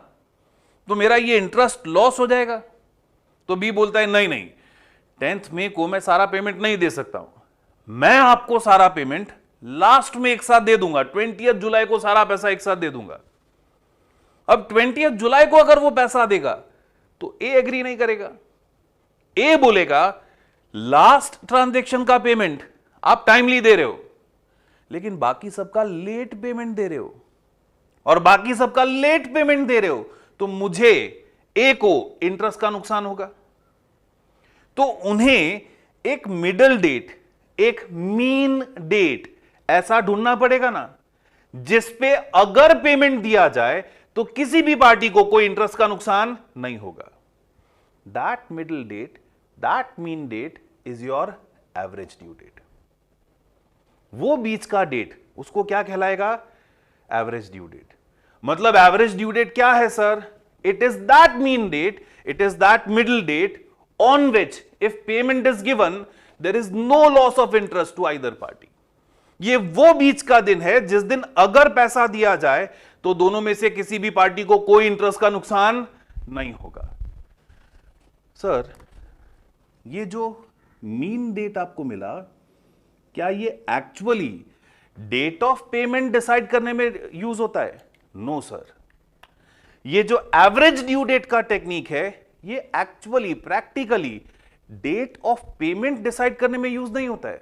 तो मेरा ये इंटरेस्ट लॉस हो जाएगा। तो बी बोलता है नहीं नहीं, 10th मई को मैं सारा पेमेंट नहीं दे सकता हूं, मैं आपको सारा पेमेंट लास्ट में एक साथ दे दूंगा, 20 जुलाई को सारा पैसा एक साथ दे दूंगा। अब 20 जुलाई को अगर वो पैसा देगा तो ए एग्री नहीं करेगा। ए बोलेगा लास्ट ट्रांजैक्शन का पेमेंट आप टाइमली दे रहे हो, लेकिन बाकी सबका लेट पेमेंट दे रहे हो, और बाकी सबका लेट पेमेंट दे रहे हो तो मुझे ए को इंटरेस्ट का नुकसान होगा। तो उन्हें एक मिडल डेट, एक मीन डेट ऐसा ढूंढना पड़ेगा ना जिसपे अगर पेमेंट दिया जाए तो किसी भी पार्टी को कोई इंटरेस्ट का नुकसान नहीं होगा। That middle date, that mean date is your average due date. वो बीच का डेट उसको क्या कहलाएगा, एवरेज ड्यू डेट। मतलब एवरेज ड्यू डेट क्या है sir, it is that mean date, it is that middle date on which if payment is given there is no loss of interest to either party. ये वो बीच का दिन है जिस दिन अगर पैसा दिया जाए तो दोनों में से किसी भी पार्टी को कोई इंटरेस्ट का नुकसान नहीं होगा। सर ये जो मीन डेट आपको मिला, क्या ये actually date of payment decide करने में यूज होता है? नो सर, ये जो एवरेज ड्यू डेट का टेक्निक है ये actually practically date of payment decide करने में यूज नहीं होता है।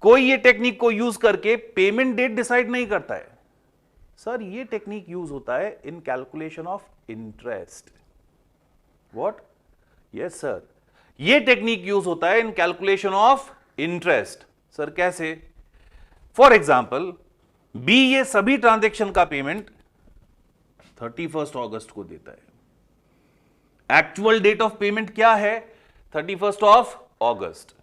कोई ये टेक्निक को यूज करके पेमेंट डेट डिसाइड नहीं करता है सर, ये टेक्निक यूज होता है in calculation of interest. What? Yes sir, ये टेक्निक यूज होता है in calculation of interest. Sir कैसे? फॉर एग्जाम्पल बी ये सभी ट्रांजैक्शन का पेमेंट 31 अगस्त को देता है। एक्चुअल डेट ऑफ पेमेंट क्या है? 31 अगस्त।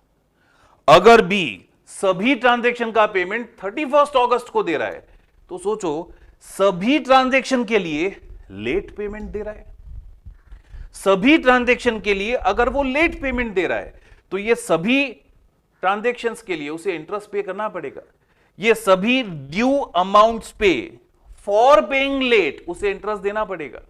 अगर बी सभी ट्रांजैक्शन का पेमेंट 31 अगस्त को दे रहा है तो सोचो सभी ट्रांजैक्शन के लिए लेट पेमेंट दे रहा है। सभी ट्रांजैक्शन के लिए अगर वो लेट पेमेंट दे रहा है तो ये सभी ट्रांजैक्शंस के लिए उसे इंटरेस्ट पे करना पड़ेगा। ये सभी ड्यू अमाउंट्स पे फॉर पेइंग लेट उसे इंटरेस्ट देना पड़ेगा।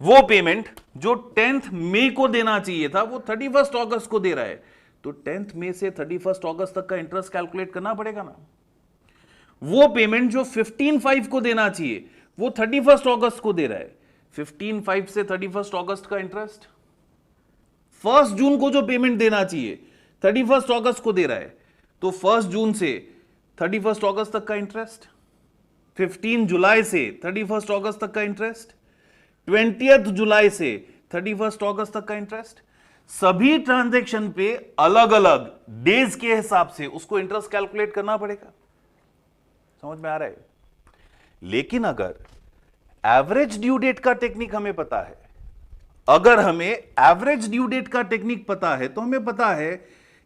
वो पेमेंट जो 10th मई को देना चाहिए था वो 31 अगस्त को दे रहा है, तो 10th मई से 31 अगस्त तक का इंटरेस्ट कैलकुलेट करना पड़ेगा ना। वो पेमेंट जो 15/5 को देना चाहिए वो 31 अगस्त को दे रहा है, 15/5 से 31 अगस्त का इंटरेस्ट। 1 जून को जो पेमेंट देना चाहिए 31 अगस्त को दे रहा है, तो 1 जून से 31 अगस्त तक का इंटरेस्ट। 15 जुलाई से 31 अगस्त तक का इंटरेस्ट। 20 जुलाई से 31 अगस्त तक का इंटरेस्ट। सभी ट्रांजैक्शन पे अलग अलग डेज के हिसाब से उसको इंटरेस्ट कैलकुलेट करना पड़ेगा। समझ में आ रहा है? लेकिन अगर एवरेज ड्यू डेट का टेक्निक हमें पता है, अगर हमें एवरेज ड्यू डेट का टेक्निक पता है तो हमें पता है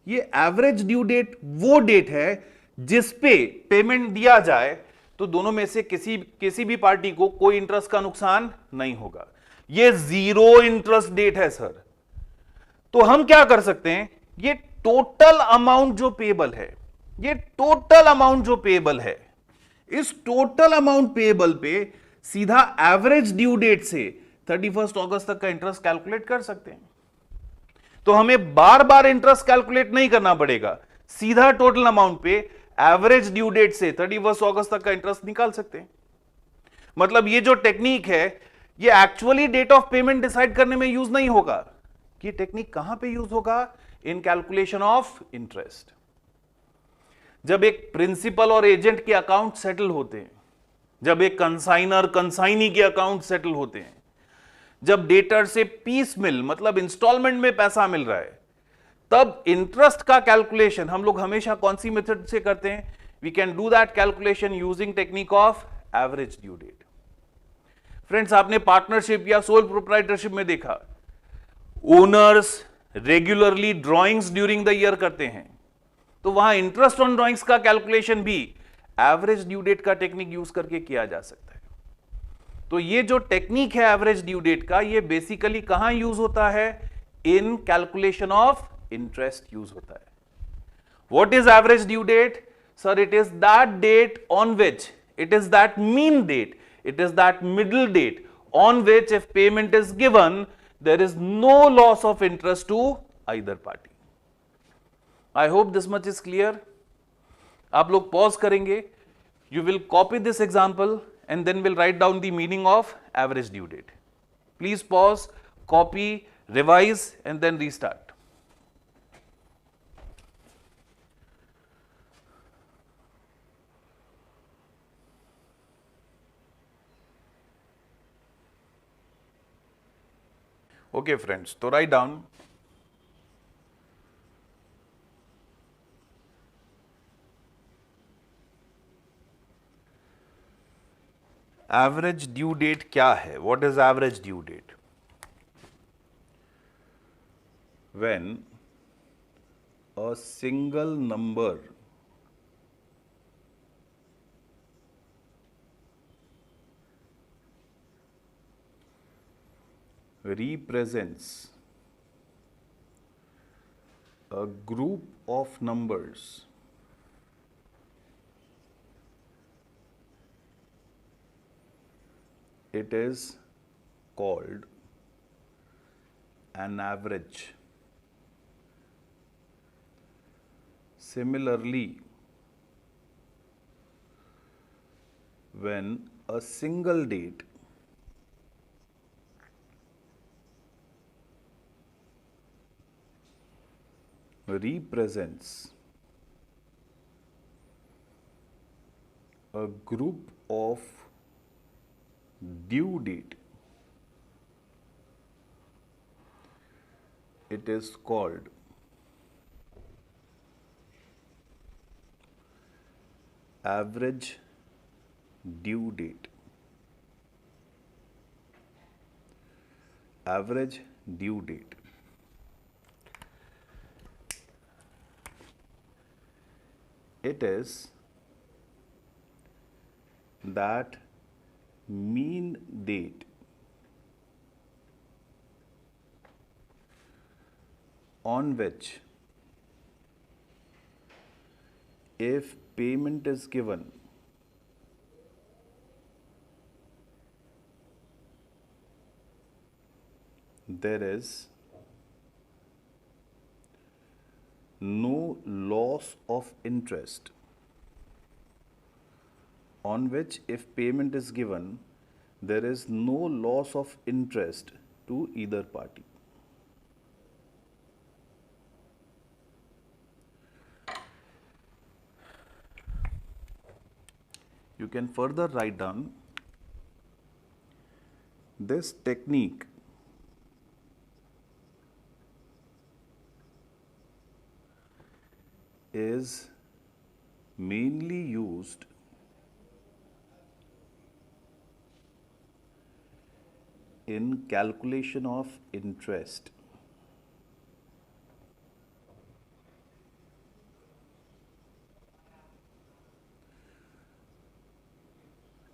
ये एवरेज ड्यू डेट वो डेट है जिस पे पेमेंट दिया जाए तो दोनों में से किसी भी पार्टी को कोई इंटरेस्ट का नुकसान नहीं होगा। ये जीरो इंटरेस्ट डेट है सर। तो हम क्या कर सकते हैं, ये टोटल अमाउंट जो पेबल है, ये टोटल अमाउंट जो पेबल है, इस टोटल अमाउंट पेबल पे सीधा एवरेज ड्यू डेट से 31 अगस्त तक का इंटरेस्ट कैलकुलेट कर सकते हैं। तो हमें बार बार इंटरेस्ट कैलकुलेट नहीं करना पड़ेगा, सीधा टोटल अमाउंट पे एवरेज ड्यू डेट से 31 अगस्त तक का इंटरेस्ट निकाल सकते हैं। मतलब ये जो टेक्निक है, ये actually date of payment decide करने में यूज नहीं होगा। ये टेक्निक कहां पे यूज होगा? इन कैलकुलेशन ऑफ इंटरेस्ट। जब एक प्रिंसिपल और एजेंट के अकाउंट सेटल होते हैं, जब एक कंसाइनर कंसाइनी के अकाउंट सेटल होते हैं, जब डेटर से पीस मिल मतलब इंस्टॉलमेंट में पैसा मिल रहा है, तब इंटरेस्ट का कैलकुलेशन हम लोग हमेशा कौन सी मेथड से करते हैं? We can do that calculation using technique of average due date. Friends, आपने पार्टनरशिप या सोल प्रोप्राइटरशिप में देखा, owners regularly drawings during the year करते हैं, तो वहां इंटरेस्ट ऑन ड्रॉइंग्स का कैलकुलेशन भी एवरेज ड्यू डेट का टेक्निक यूज करके किया जा सकता है। तो ये जो टेक्निक है एवरेज ड्यू डेट का, ये बेसिकली कहां यूज होता है? In calculation of interest use होता है। What is average due date? Sir, it is that date on which, it is that mean date, it is that middle date on which if payment is given there is no loss of interest to either party. I hope this much is clear. आप लोग pause करेंगे, you will copy this example and then will write down the meaning of average due date. Please pause, copy, revise and then restart. Okay friends, तो write down average due date क्या है? What is average due date? When a single number represents a group of numbers it is called an average. Similarly, when a single date represents a group of due date, it is called average due date. Average due date. It is that mean date on which if payment is given there is no loss of interest, on which if payment is given there is no loss of interest to either party. You can further write down this technique is mainly used in calculation of interest.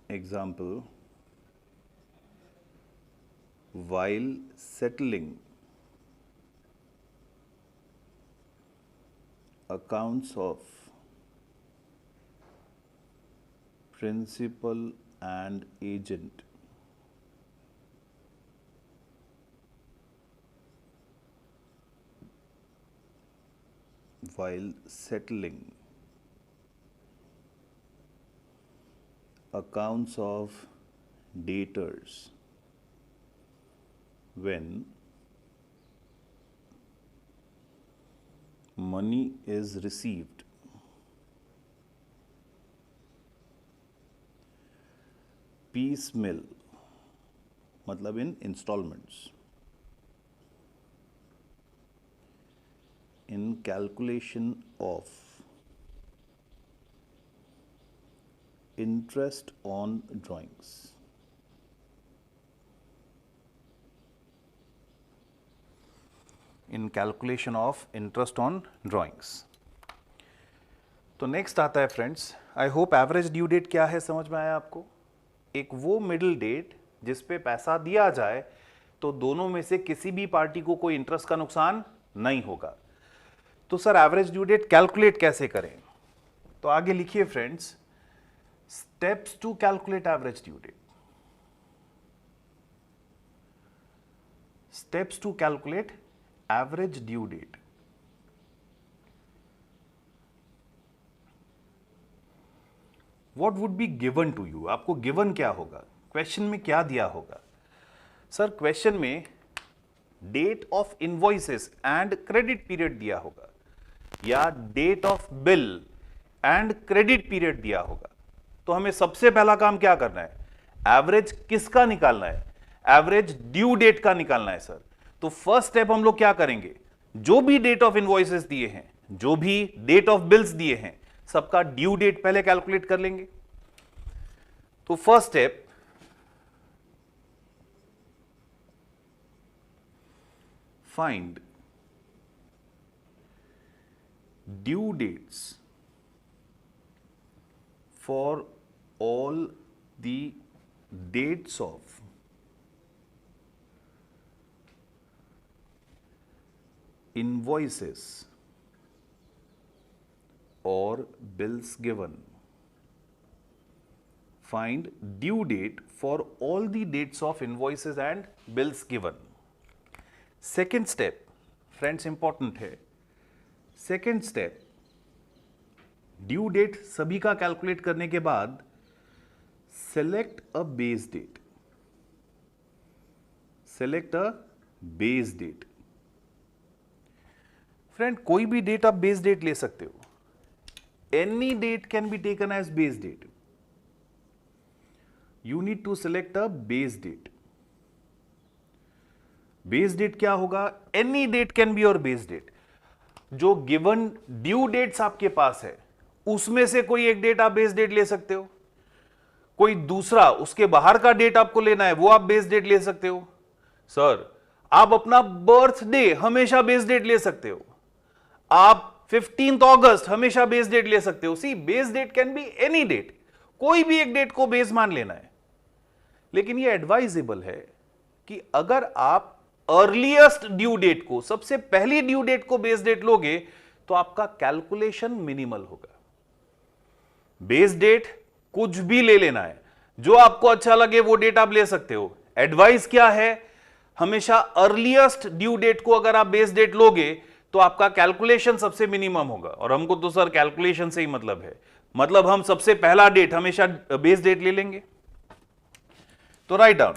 Example, while settling accounts of principal and agent while settling accounts of debtors when money is received piecemeal, मतलब in installments, in calculation of interest on drawings. In calculation of interest on drawings. तो next आता है friends, I hope average due date क्या है समझ में आया आपको। एक वो मिडिल डेट जिस पे पैसा दिया जाए तो दोनों में से किसी भी पार्टी को कोई इंटरेस्ट का नुकसान नहीं होगा। तो sir average due date calculate कैसे करें? तो आगे लिखिए friends, steps to calculate average due date. Steps to calculate average due date. What would be given to you? आपको गिवन क्या होगा? क्वेश्चन में क्या दिया होगा? सर क्वेश्चन में date of invoices and credit period दिया होगा या date of bill and credit period दिया होगा। तो हमें सबसे पहला काम क्या करना है? एवरेज किसका निकालना है? एवरेज ड्यू डेट का निकालना है सर। तो फर्स्ट स्टेप हम लोग क्या करेंगे, जो भी डेट ऑफ इनवॉइसेस दिए हैं, जो भी डेट ऑफ बिल्स दिए हैं, सबका ड्यू डेट पहले कैलकुलेट कर लेंगे। तो first step, find due dates for all the dates of invoices or bills given. Find due date for all the dates of invoices and bills given. Second step, friends, important है। Second step, due date सभी का calculate करने के बाद select a base date. Select a base date. Friend कोई भी date आप base date ले सकते हो। Any date can be taken as base date. You need to select a base date. Base date क्या होगा? Any date can be your base date. जो given due dates आपके पास है उसमें से कोई एक डेट आप बेस डेट ले सकते हो, कोई दूसरा उसके बाहर का डेट आपको लेना है वो आप बेस डेट ले सकते हो। सर आप अपना बर्थडे हमेशा बेस डेट ले सकते हो, आप 15 अगस्त हमेशा बेस डेट ले सकते हो। See base date can be any date, कोई भी एक डेट को बेस मान लेना है। लेकिन ये एडवाइजेबल है कि अगर आप अर्लीस्ट ड्यू डेट को, सबसे पहली ड्यू डेट को बेस डेट लोगे तो आपका कैलकुलेशन मिनिमल होगा। बेस डेट कुछ भी ले लेना है, जो आपको अच्छा लगे वो डेट आप ले सकते हो। एडवाइस क्या है? हमेशा अर्लीस्ट ड्यू डेट को अगर आप बेस डेट लोगे तो आपका कैलकुलेशन सबसे मिनिमम होगा। और हमको तो सर कैलकुलेशन से ही मतलब है, मतलब हम सबसे पहला डेट हमेशा बेस डेट ले लेंगे। तो write down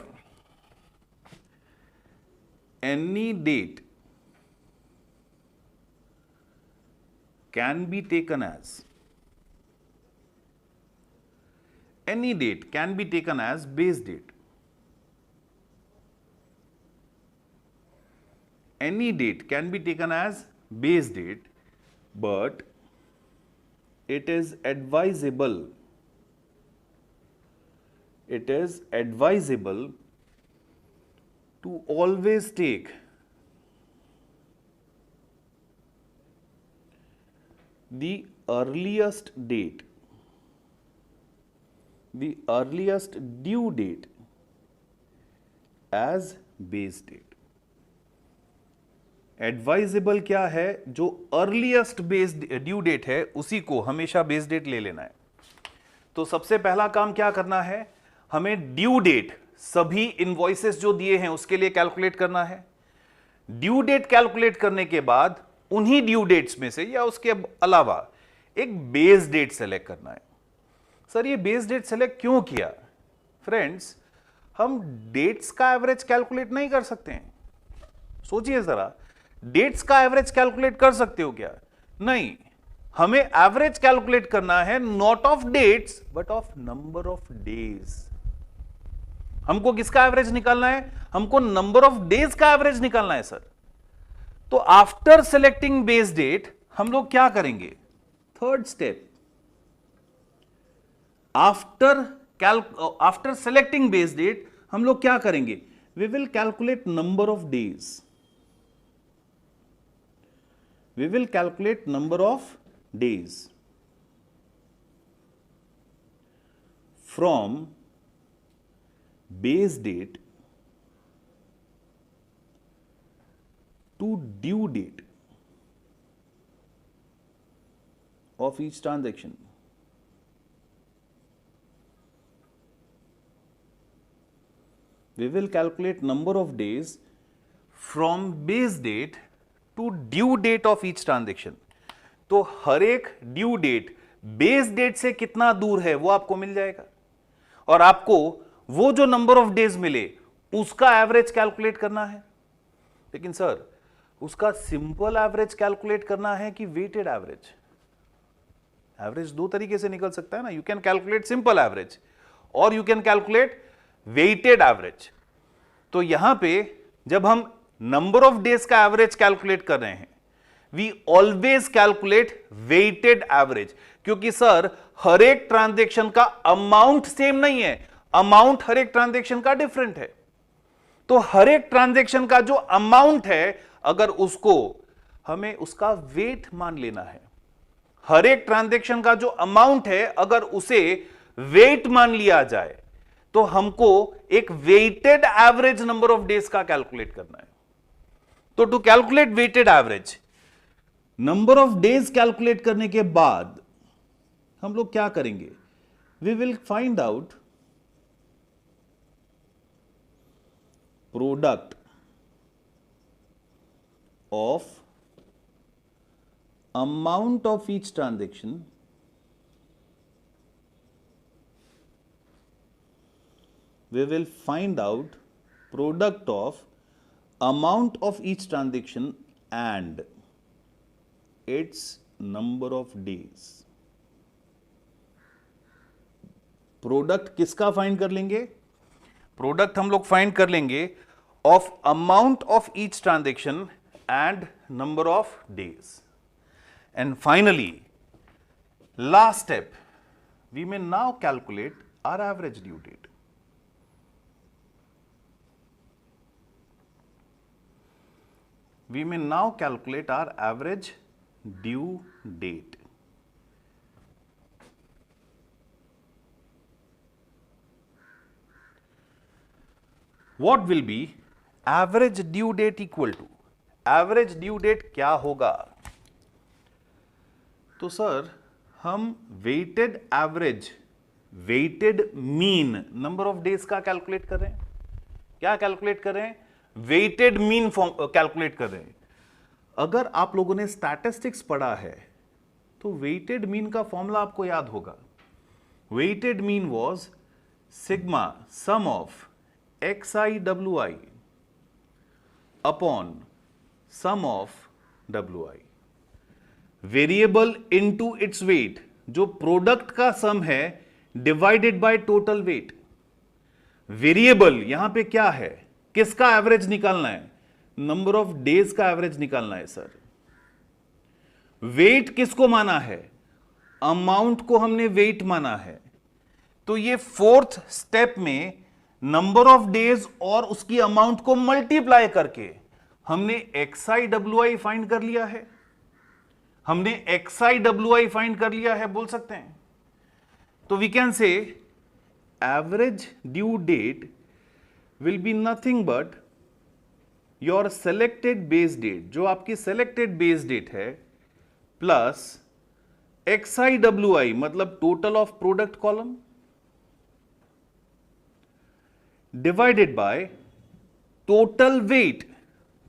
any date can be taken as, any date can be taken as base date. Any date can be taken as base date, but it is advisable to always take the earliest date, the earliest due date as base date. Advisable क्या है, जो earliest base due date है उसी को हमेशा base date ले लेना है। तो सबसे पहला काम क्या करना है, हमें ड्यू डेट सभी इनवॉइसेस जो दिए हैं उसके लिए कैलकुलेट करना है। ड्यू डेट कैलकुलेट करने के बाद उन्हीं ड्यू डेट्स में से या उसके अलावा एक बेस डेट सेलेक्ट करना है। सर ये बेस डेट सेलेक्ट क्यों किया? फ्रेंड्स, हम डेट्स का एवरेज कैलकुलेट नहीं कर सकते हैं। सोचिए जरा, डेट्स का एवरेज कैलकुलेट कर सकते हो क्या? नहीं, हमें एवरेज कैलकुलेट करना है not of dates but of number of days. हमको किसका एवरेज निकालना है? हमको नंबर ऑफ डेज का एवरेज निकालना है सर। तो आफ्टर सेलेक्टिंग बेस डेट हम लोग क्या करेंगे? Third step, after selecting base date हम लोग क्या करेंगे? We will calculate number of days. We will calculate number of days from base date to due date of each transaction. We will calculate number of days from base date to due date of each transaction. तो हर एक due date base date से कितना दूर है वो आपको मिल जाएगा, और आपको वो जो नंबर ऑफ डेज मिले उसका एवरेज कैलकुलेट करना है। लेकिन सर, उसका सिंपल एवरेज कैलकुलेट करना है कि वेटेड एवरेज? एवरेज दो तरीके से निकल सकता है ना, you can calculate simple average और you can calculate weighted average. तो यहां पे जब हम नंबर ऑफ डेज का एवरेज कैलकुलेट कर रहे हैं, we always calculate weighted average, क्योंकि सर हर एक ट्रांजैक्शन का अमाउंट सेम नहीं है, अमाउंट हर एक ट्रांजैक्शन का डिफरेंट है। तो हर एक ट्रांजैक्शन का जो अमाउंट है, अगर उसको हमें उसका वेट मान लेना है, हर एक ट्रांजैक्शन का जो अमाउंट है अगर उसे वेट मान लिया जाए, तो हमको एक weighted average number of days का कैलकुलेट करना है। तो to calculate weighted average, number of days calculate करने के बाद हम लोग क्या करेंगे? We will find out product of amount of each transaction we will find out product of amount of each transaction and its number of days. Product किसका find कर लेंगे? प्रोडक्ट हम लोग फाइंड कर लेंगे of amount of each transaction and number of days. And finally last step, we may now calculate our average due date. We may now calculate our average due date. What will be average due date equal to? Average due date क्या होगा? तो sir, हम weighted average, weighted mean number of days का calculate कर रहे हैं। क्या calculate कर रहे हैं? वेटेड मीन कैलकुलेट कर रहे हैं। अगर आप लोगों ने स्टैटिस्टिक्स पढ़ा है तो वेटेड मीन का फॉर्मूला आपको याद होगा। Weighted mean was sigma sum of XI WI upon sum of WI, variable into its weight, जो प्रोडक्ट का सम है divided by total weight. Variable यहां पे क्या है? किसका एवरेज निकालना है? नंबर ऑफ डेज का एवरेज निकालना है सर। वेट किसको माना है? अमाउंट को हमने वेट माना है। तो ये फोर्थ स्टेप में नंबर ऑफ डेज और उसकी अमाउंट को मल्टीप्लाई करके हमने XI फाइंड कर लिया है। हमने XI फाइंड कर लिया है, बोल सकते हैं। तो we can say average due date will be nothing but your selected base date, जो आपकी सेलेक्टेड बेस डेट है, प्लस XIWI मतलब total of product column, divided by total weight.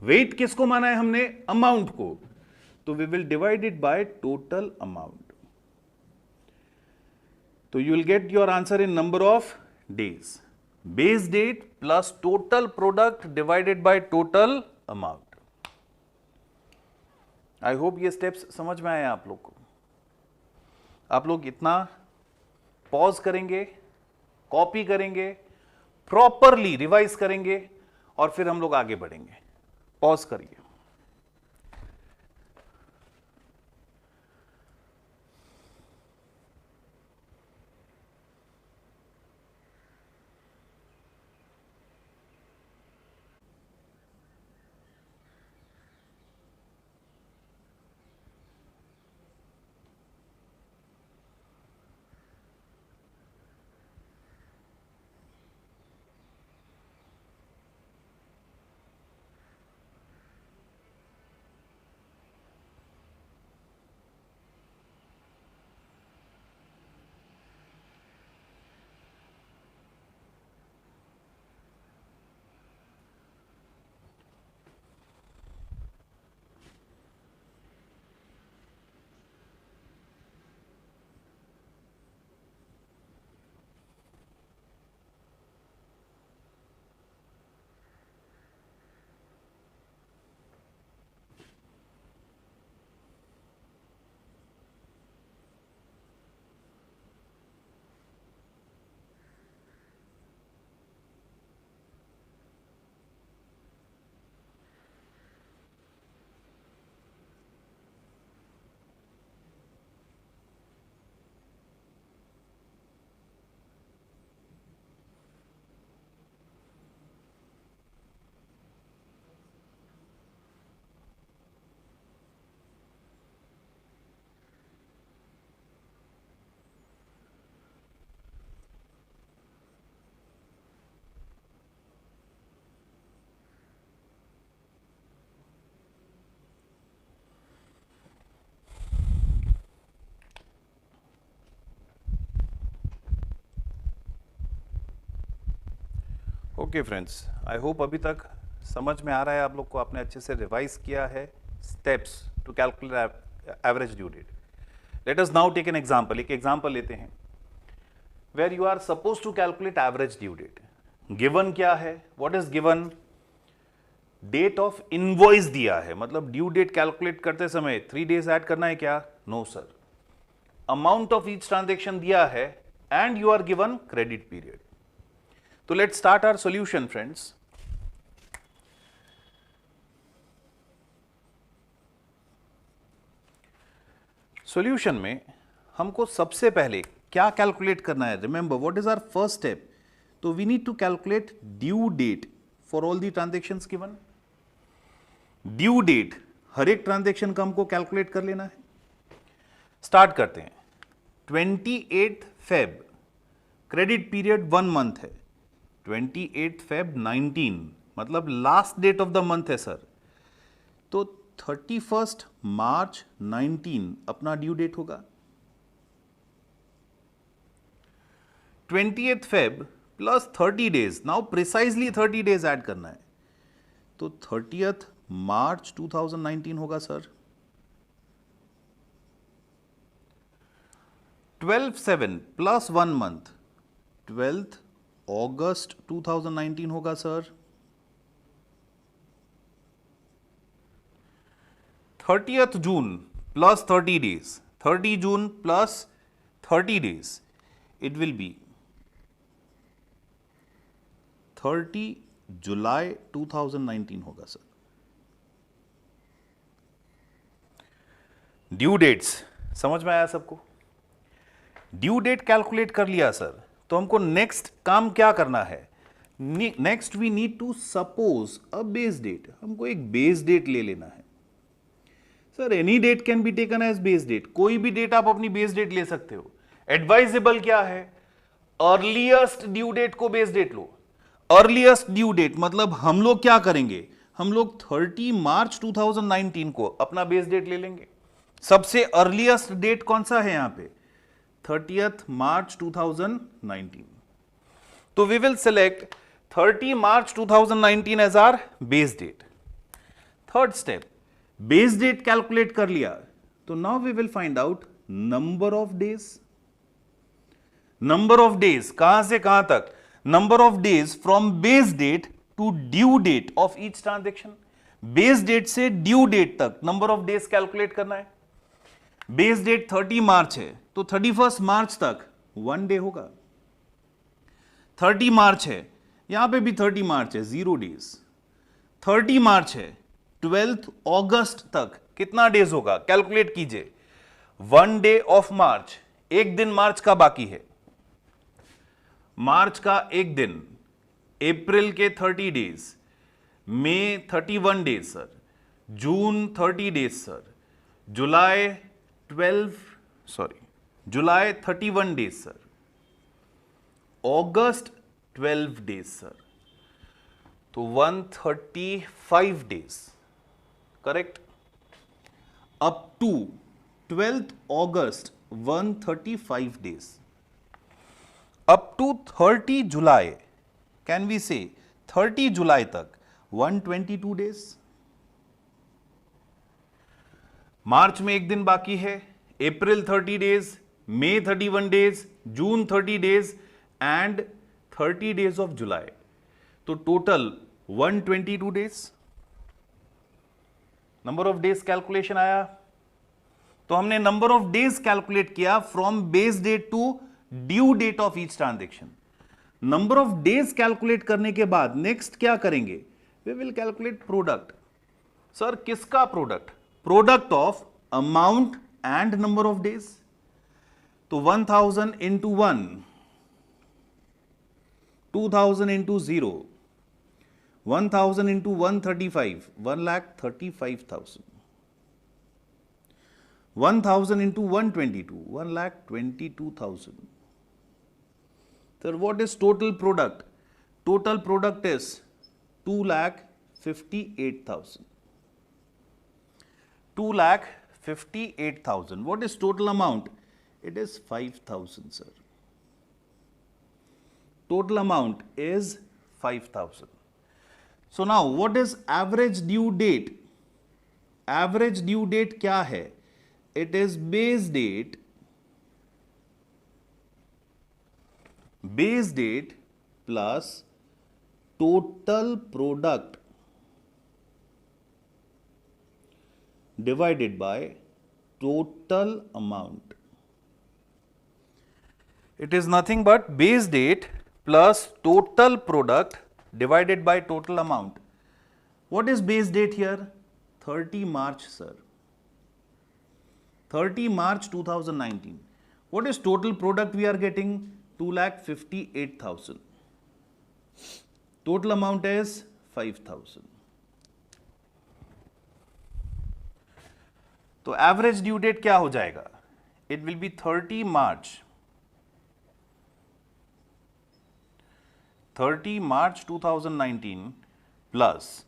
Weight किसको माना है हमने? अमाउंट को, तो we will divide it by total amount. तो you will get your answer in number of days. Base date plus total product divided by total amount. I hope ये steps समझ में आए आप लोग को। आप लोग इतना पॉज करेंगे, कॉपी करेंगे, प्रॉपरली रिवाइज करेंगे और फिर हम लोग आगे बढ़ेंगे। पॉज करिए। ओके फ्रेंड्स, आई होप अभी तक समझ में आ रहा है आप लोग को, आपने अच्छे से रिवाइज किया है steps to calculate average due date. Let us now take an example. एक एग्जांपल लेते हैं where you are suppose to calculate average due date. Given क्या है? What is given? Date of invoice दिया है, मतलब ड्यू डेट कैलकुलेट करते समय 3 डेज ऐड करना है क्या? No sir. Amount of each transaction दिया है and you are given credit period. तो let's start our solution friends. Solution में हमको सबसे पहले क्या कैलकुलेट करना है? Remember what is our first step? तो we need to calculate due date for all the transactions given. Due date हर एक ट्रांजेक्शन का हमको कैलकुलेट कर लेना है। स्टार्ट करते हैं। 28 फेब, क्रेडिट पीरियड 1 मंथ है। 28 फेब 19 मतलब last date of the month है सर। तो 31 मार्च 19 अपना ड्यू डेट होगा। 28 Feb plus 30 days, now precisely 30 days add करना है, तो 30 मार्च 2019 होगा सर। 12/7 प्लस 1 मंथ 12 अगस्त 2019 होगा sir. 30 June plus 30 days, 30 June plus 30 days, it will B 30 जुलाई 2019 होगा सर। ड्यू डेट्स समझ में आया सबको? ड्यू डेट कैलकुलेट कर लिया सर, तो हमको नेक्स्ट काम क्या करना है? Next we need to suppose a base date. हमको एक बेस डेट ले लेना है sir. Any date can be taken as base date, कोई भी डेट आप अपनी बेस डेट ले सकते हो। एडवाइजेबल क्या है? अर्लीस्ट ड्यू डेट को बेस डेट लो। अर्लीस्ट ड्यू डेट मतलब हम लोग क्या करेंगे? हम लोग 30 मार्च 2019 को अपना बेस डेट ले लेंगे। सबसे अर्लीस्ट डेट कौन सा है यहां पे? 30th March 2019। तो we will select 30 March 2019 as our base date. Third step, base date calculate कर लिया, तो now we will find out number of days. Number of days कहां से कहां तक? Number of days from base date to due date of each transaction. Base date से due date तक number of days calculate करना है। Base date 30 मार्च है तो 31 मार्च तक 1 डे होगा। 30 मार्च है, यहां पे भी 30 मार्च है, 0 डेज। 30 मार्च है, 12th अगस्त तक कितना डेज होगा? कैलकुलेट कीजिए। 1 डे ऑफ मार्च, एक दिन मार्च का बाकी है। मार्च का एक दिन, अप्रैल के 30 डेज, मई 31 days sir, June 30 days sir, जुलाई 31 days sir, August 12 days sir, तो 135 days, correct. Up to 12th August 135 days. Up to 30 जुलाई, कैन वी से 30 जुलाई तक 122 डेज। मार्च में एक दिन बाकी है, April 30 days, May 31 days, June 30 days and 30 days of July, तो total 122 days. Number of days calculation आया। तो हमने नंबर ऑफ डेज कैलकुलेट किया from base date to due date of each transaction. Number of days calculate करने के बाद next क्या करेंगे? We will calculate product. Sir किसका product? Product of amount and number of days. तो 1000 into 1, 2000 into 0, 1000 into 135, 1,35,000, 1000 into 122, 1,22,000. Sir, what is total product? Total product is 2,58,000. 2,58,000. What is total amount? It is 5,000, sir. Total amount is 5,000. So now, what is average due date? Average due date क्या है? It is base date plus total product divided by total amount. It is nothing but base date plus total product divided by total amount. What is base date here? 30 March, sir. 30 March 2019. What is total product we are getting? 2,58,000. Total amount is 5,000. तो average due date क्या हो जाएगा? It will be 30 March 2019 plus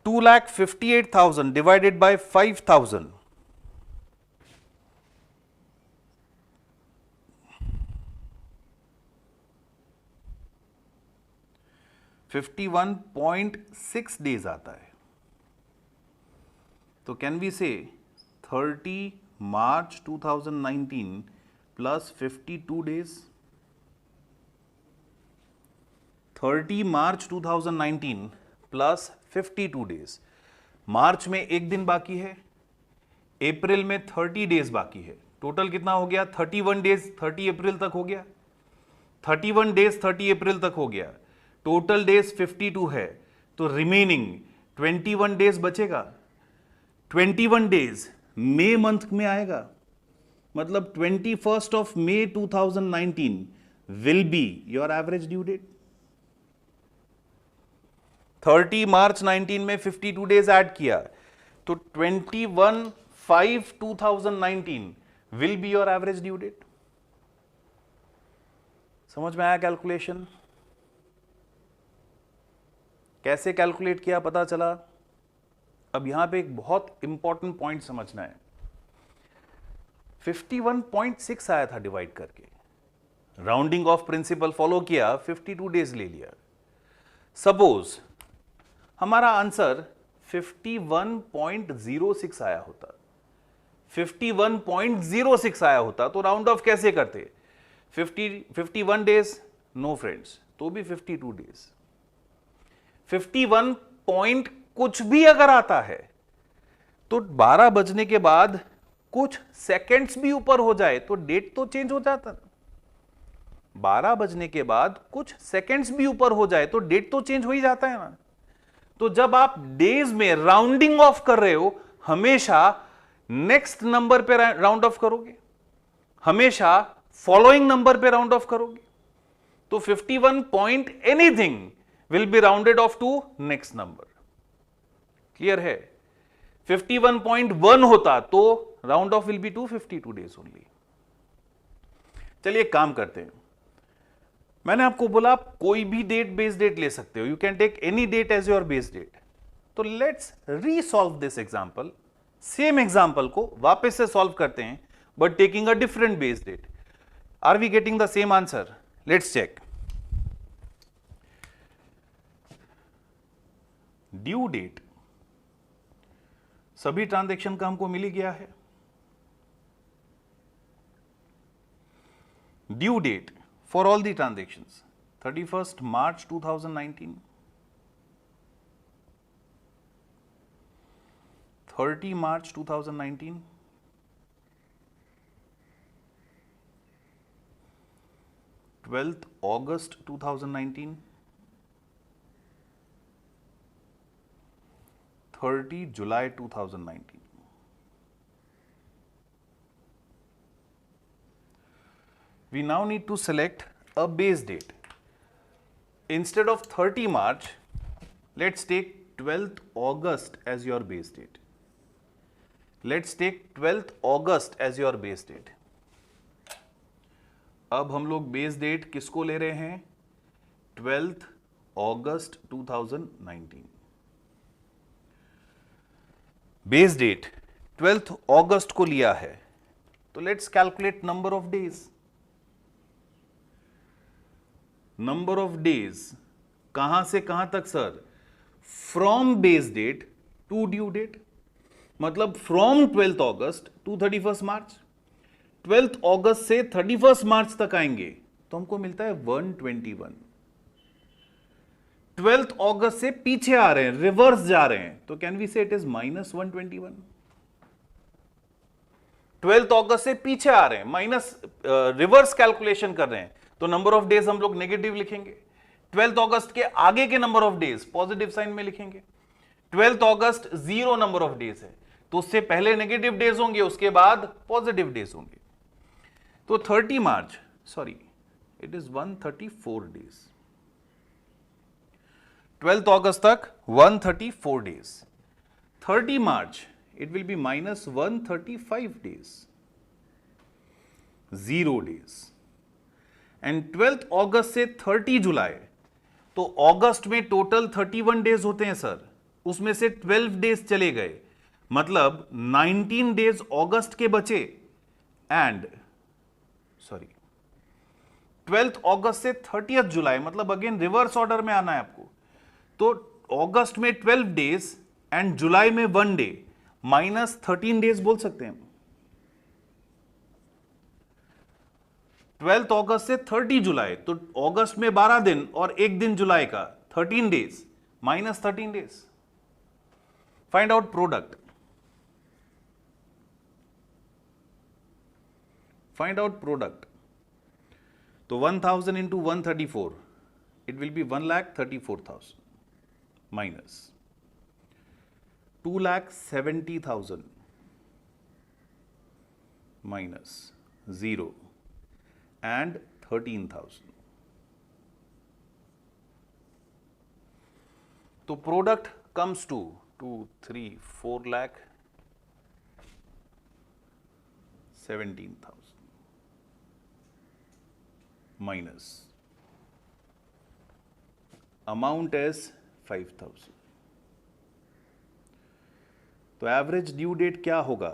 2,58,000 divided by 5,000. 51.6 days आता है। तो can we say 30 March 2019 plus 52 days. 30 March 2019 plus 52 days. मार्च में एक दिन बाकी है, अप्रैल में 30 डेज बाकी है। टोटल कितना हो गया? 31 डेज 30 अप्रैल तक हो गया। 31 डेज 30 अप्रैल तक हो गया। टोटल डेज 52 है, तो रिमेनिंग 21 डेज बचेगा। 21 डेज मई मंथ में आएगा, मतलब 21st ऑफ मई 2019 will be your average due date. 30 March 19 में 52 डेज ऐड किया, तो 21/5/2019 will be your average due date. समझ में आया कैलकुलेशन? कैसे कैलकुलेट किया पता चला? अब यहां पे एक बहुत इंपॉर्टेंट पॉइंट समझना है। 51.6 आया था डिवाइड करके, राउंडिंग ऑफ प्रिंसिपल फॉलो किया, 52 डेज ले लिया। सपोज हमारा आंसर 51.06 आया होता, 51.06 आया होता तो राउंड ऑफ कैसे करते? 51 डेज, नो फ्रेंड्स, तो भी 52 डेज। 51 पॉइंट कुछ भी अगर आता है तो 12 बजने के बाद कुछ सेकंड्स भी ऊपर हो जाए तो डेट तो चेंज हो जाता। 12 बजने के बाद कुछ सेकंड्स भी ऊपर हो जाए तो डेट तो चेंज हो ही जाता है ना। तो जब आप डेज में राउंडिंग ऑफ कर रहे हो, हमेशा नेक्स्ट नंबर पे राउंड ऑफ करोगे, हमेशा फॉलोइंग नंबर पे राउंड ऑफ करोगे। तो 51 point anything will be rounded off to next number. Clear है? 51.1 होता तो round off will be to 52 days only. चलिए एक काम करते हैं, मैंने आपको बोला आप कोई भी डेट बेस डेट ले सकते हो, you can take any date as your base date. तो let's resolve this example, same example को वापस से सॉल्व करते हैं but taking a different base date. Are we getting the same answer? Let's check. Due date सभी transaction का हमको मिल ही गया है। Due date for all the transactions 31st March 2019, 30 March 2019, 12th August 2019, 30 July 2019। We now need to select a base date. Instead of 30 March, let's take 12th August as your base date. Let's take 12th August as your base date. अब हम लोग base date किसको ले रहे हैं? 12th August 2019। Base date 12th August को लिया है तो let's calculate number of days. Number of days कहां से कहां तक sir? From base date to due date, मतलब from 12th August to 31st March. 12th अगस्त से 31st मार्च तक आएंगे तो हमको मिलता है 121। 12th अगस्त से पीछे आ रहे हैं, रिवर्स जा रहे हैं, तो can we say it is -121। 12th अगस्त से पीछे आ रहे हैं, माइनस रिवर्स कैलकुलेशन कर रहे हैं, तो नंबर ऑफ डेज हम लोग नेगेटिव लिखेंगे। 12th अगस्त के आगे के number of days positive sign में लिखेंगे। 12th August 0 number of days है तो उससे पहले नेगेटिव डेज होंगे, उसके बाद पॉजिटिव डेज होंगे। तो 30 March, sorry it is 134 days. 12th अगस्त तक 134 days. 30 March it will be -135 days, 0 days। And 12th अगस्त से 30 जुलाई, तो अगस्त में टोटल 31 डेज होते हैं सर, उसमें से 12 डेज चले गए, मतलब 19 डेज अगस्त के बचे। एंड सॉरी 12th अगस्त से 30th जुलाई, मतलब अगेन रिवर्स ऑर्डर में आना है आपको। तो अगस्त में 12 डेज एंड जुलाई में 1 डे, -13 डेज बोल सकते हैं। 12th अगस्त से 30 जुलाई, तो अगस्त में 12 दिन और 1 दिन जुलाई का, 13 days, -13 days. Find out product. Find out product. तो 1000 into 134, it will B 1,34,000 minus 2,70,000 minus 0 and 13,000। तो product comes to 2, 3, 4 lakh 17,000 minus amount as 5,000। तो एवरेज ड्यू डेट क्या होगा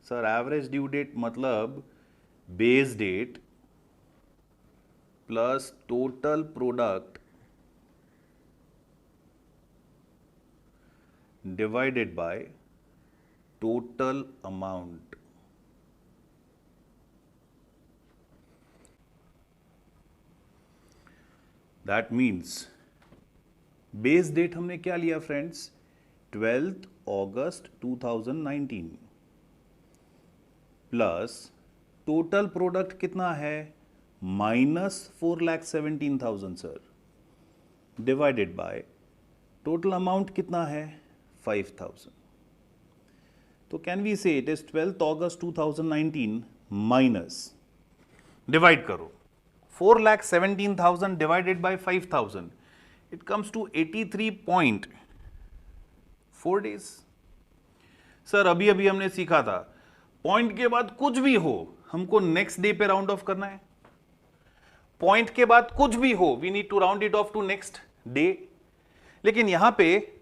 सर? एवरेज ड्यू डेट मतलब base date plus total product divided by total amount. That means base date हमने क्या लिया friends? 12th August 2019 plus total product कितना है? -4,17,000 sir, divided by total amount कितना है? 5,000. तो can we say it is 12th August 2019 minus, divide करो 4,17,000 divided by 5,000, it comes to 83.4 days. Sir अभी अभी हमने सीखा था पॉइंट के बाद कुछ भी हो हमको नेक्स्ट डे पे राउंड ऑफ करना है. पॉइंट के बाद कुछ भी हो we need to round it off to next day. लेकिन यहां पे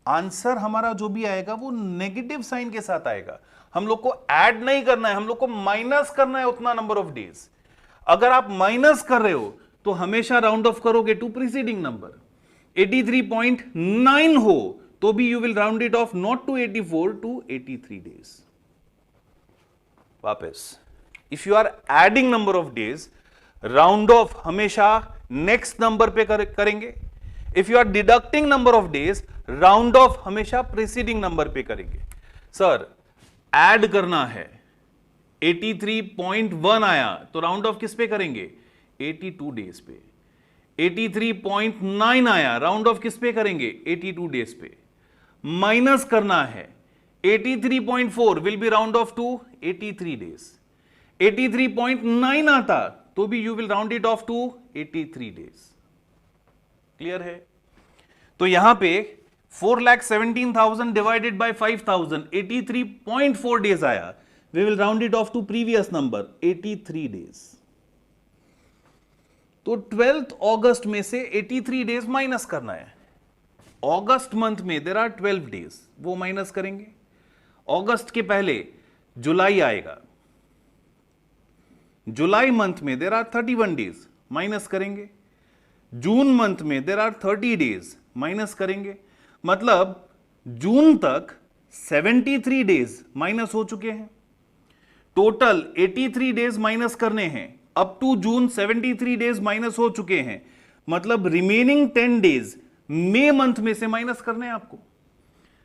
आंसर हमारा जो भी आएगा वो नेगेटिव साइन के साथ आएगा. हम लोग को ऐड नहीं करना है, हम लोग को माइनस करना है उतना नंबर ऑफ डेज. अगर आप माइनस कर रहे हो तो हमेशा राउंड ऑफ करोगे टू प्रीसीडिंग नंबर. 83.9 हो तो भी you will round it off not to 84 to 83 days. वापस if you are adding number of days round off हमेशा नेक्स्ट नंबर पे करेंगे. If you are deducting number of days round off हमेशा preceding number पे करेंगे. Sir add करना है 83.1 आया तो राउंड ऑफ किस पे करेंगे? 82 डेज पे. 83.9 आया राउंड ऑफ किस पे करेंगे? 82 डेज पे. माइनस करना है 83.4 will be round off to 83 days. 83.9 आता तो भी you will round it off to 83 days. Clear है? तो यहां पे 4,17,000 डिवाइडेड बाय 5,000 83.4 डेज आया. We will round it off to previous number 83 days. तो 12th अगस्त में से 83 डेज माइनस करना है. अगस्त मंथ में देयर आर 12 डेज, वो माइनस करेंगे. अगस्त के पहले जुलाई आएगा. जुलाई मंथ में देयर आर 31 डेज, माइनस करेंगे. जून मंथ में देयर आर 30 डेज, माइनस करेंगे. मतलब जून तक 73 डेज माइनस हो चुके हैं. टोटल 83 डेज माइनस करने हैं. Up to June 73 days minus हो चुके हैं. मतलब रिमेनिंग 10 डेज मई मंथ में से माइनस करने हैं आपको.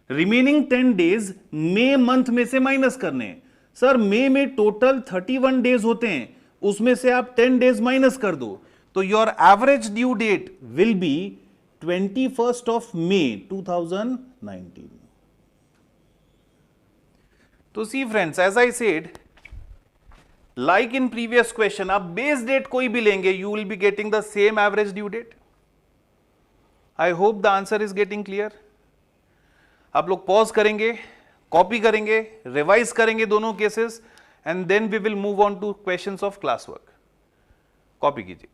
रिमेनिंग 10 डेज मई मंथ में से माइनस करने हैं. सर मई में टोटल 31 डेज होते हैं, उसमें से आप 10 डेज माइनस कर दो तो your average due date will be 21st of May 2019. तो see friends, as I said, like in previous question, आप बेस डेट कोई भी लेंगे you will be getting the same average due date. I hope the answer is getting clear. आप लोग pause करेंगे, copy करेंगे, revise करेंगे दोनों cases and then we will move on to questions of class work. Copy कीजिए.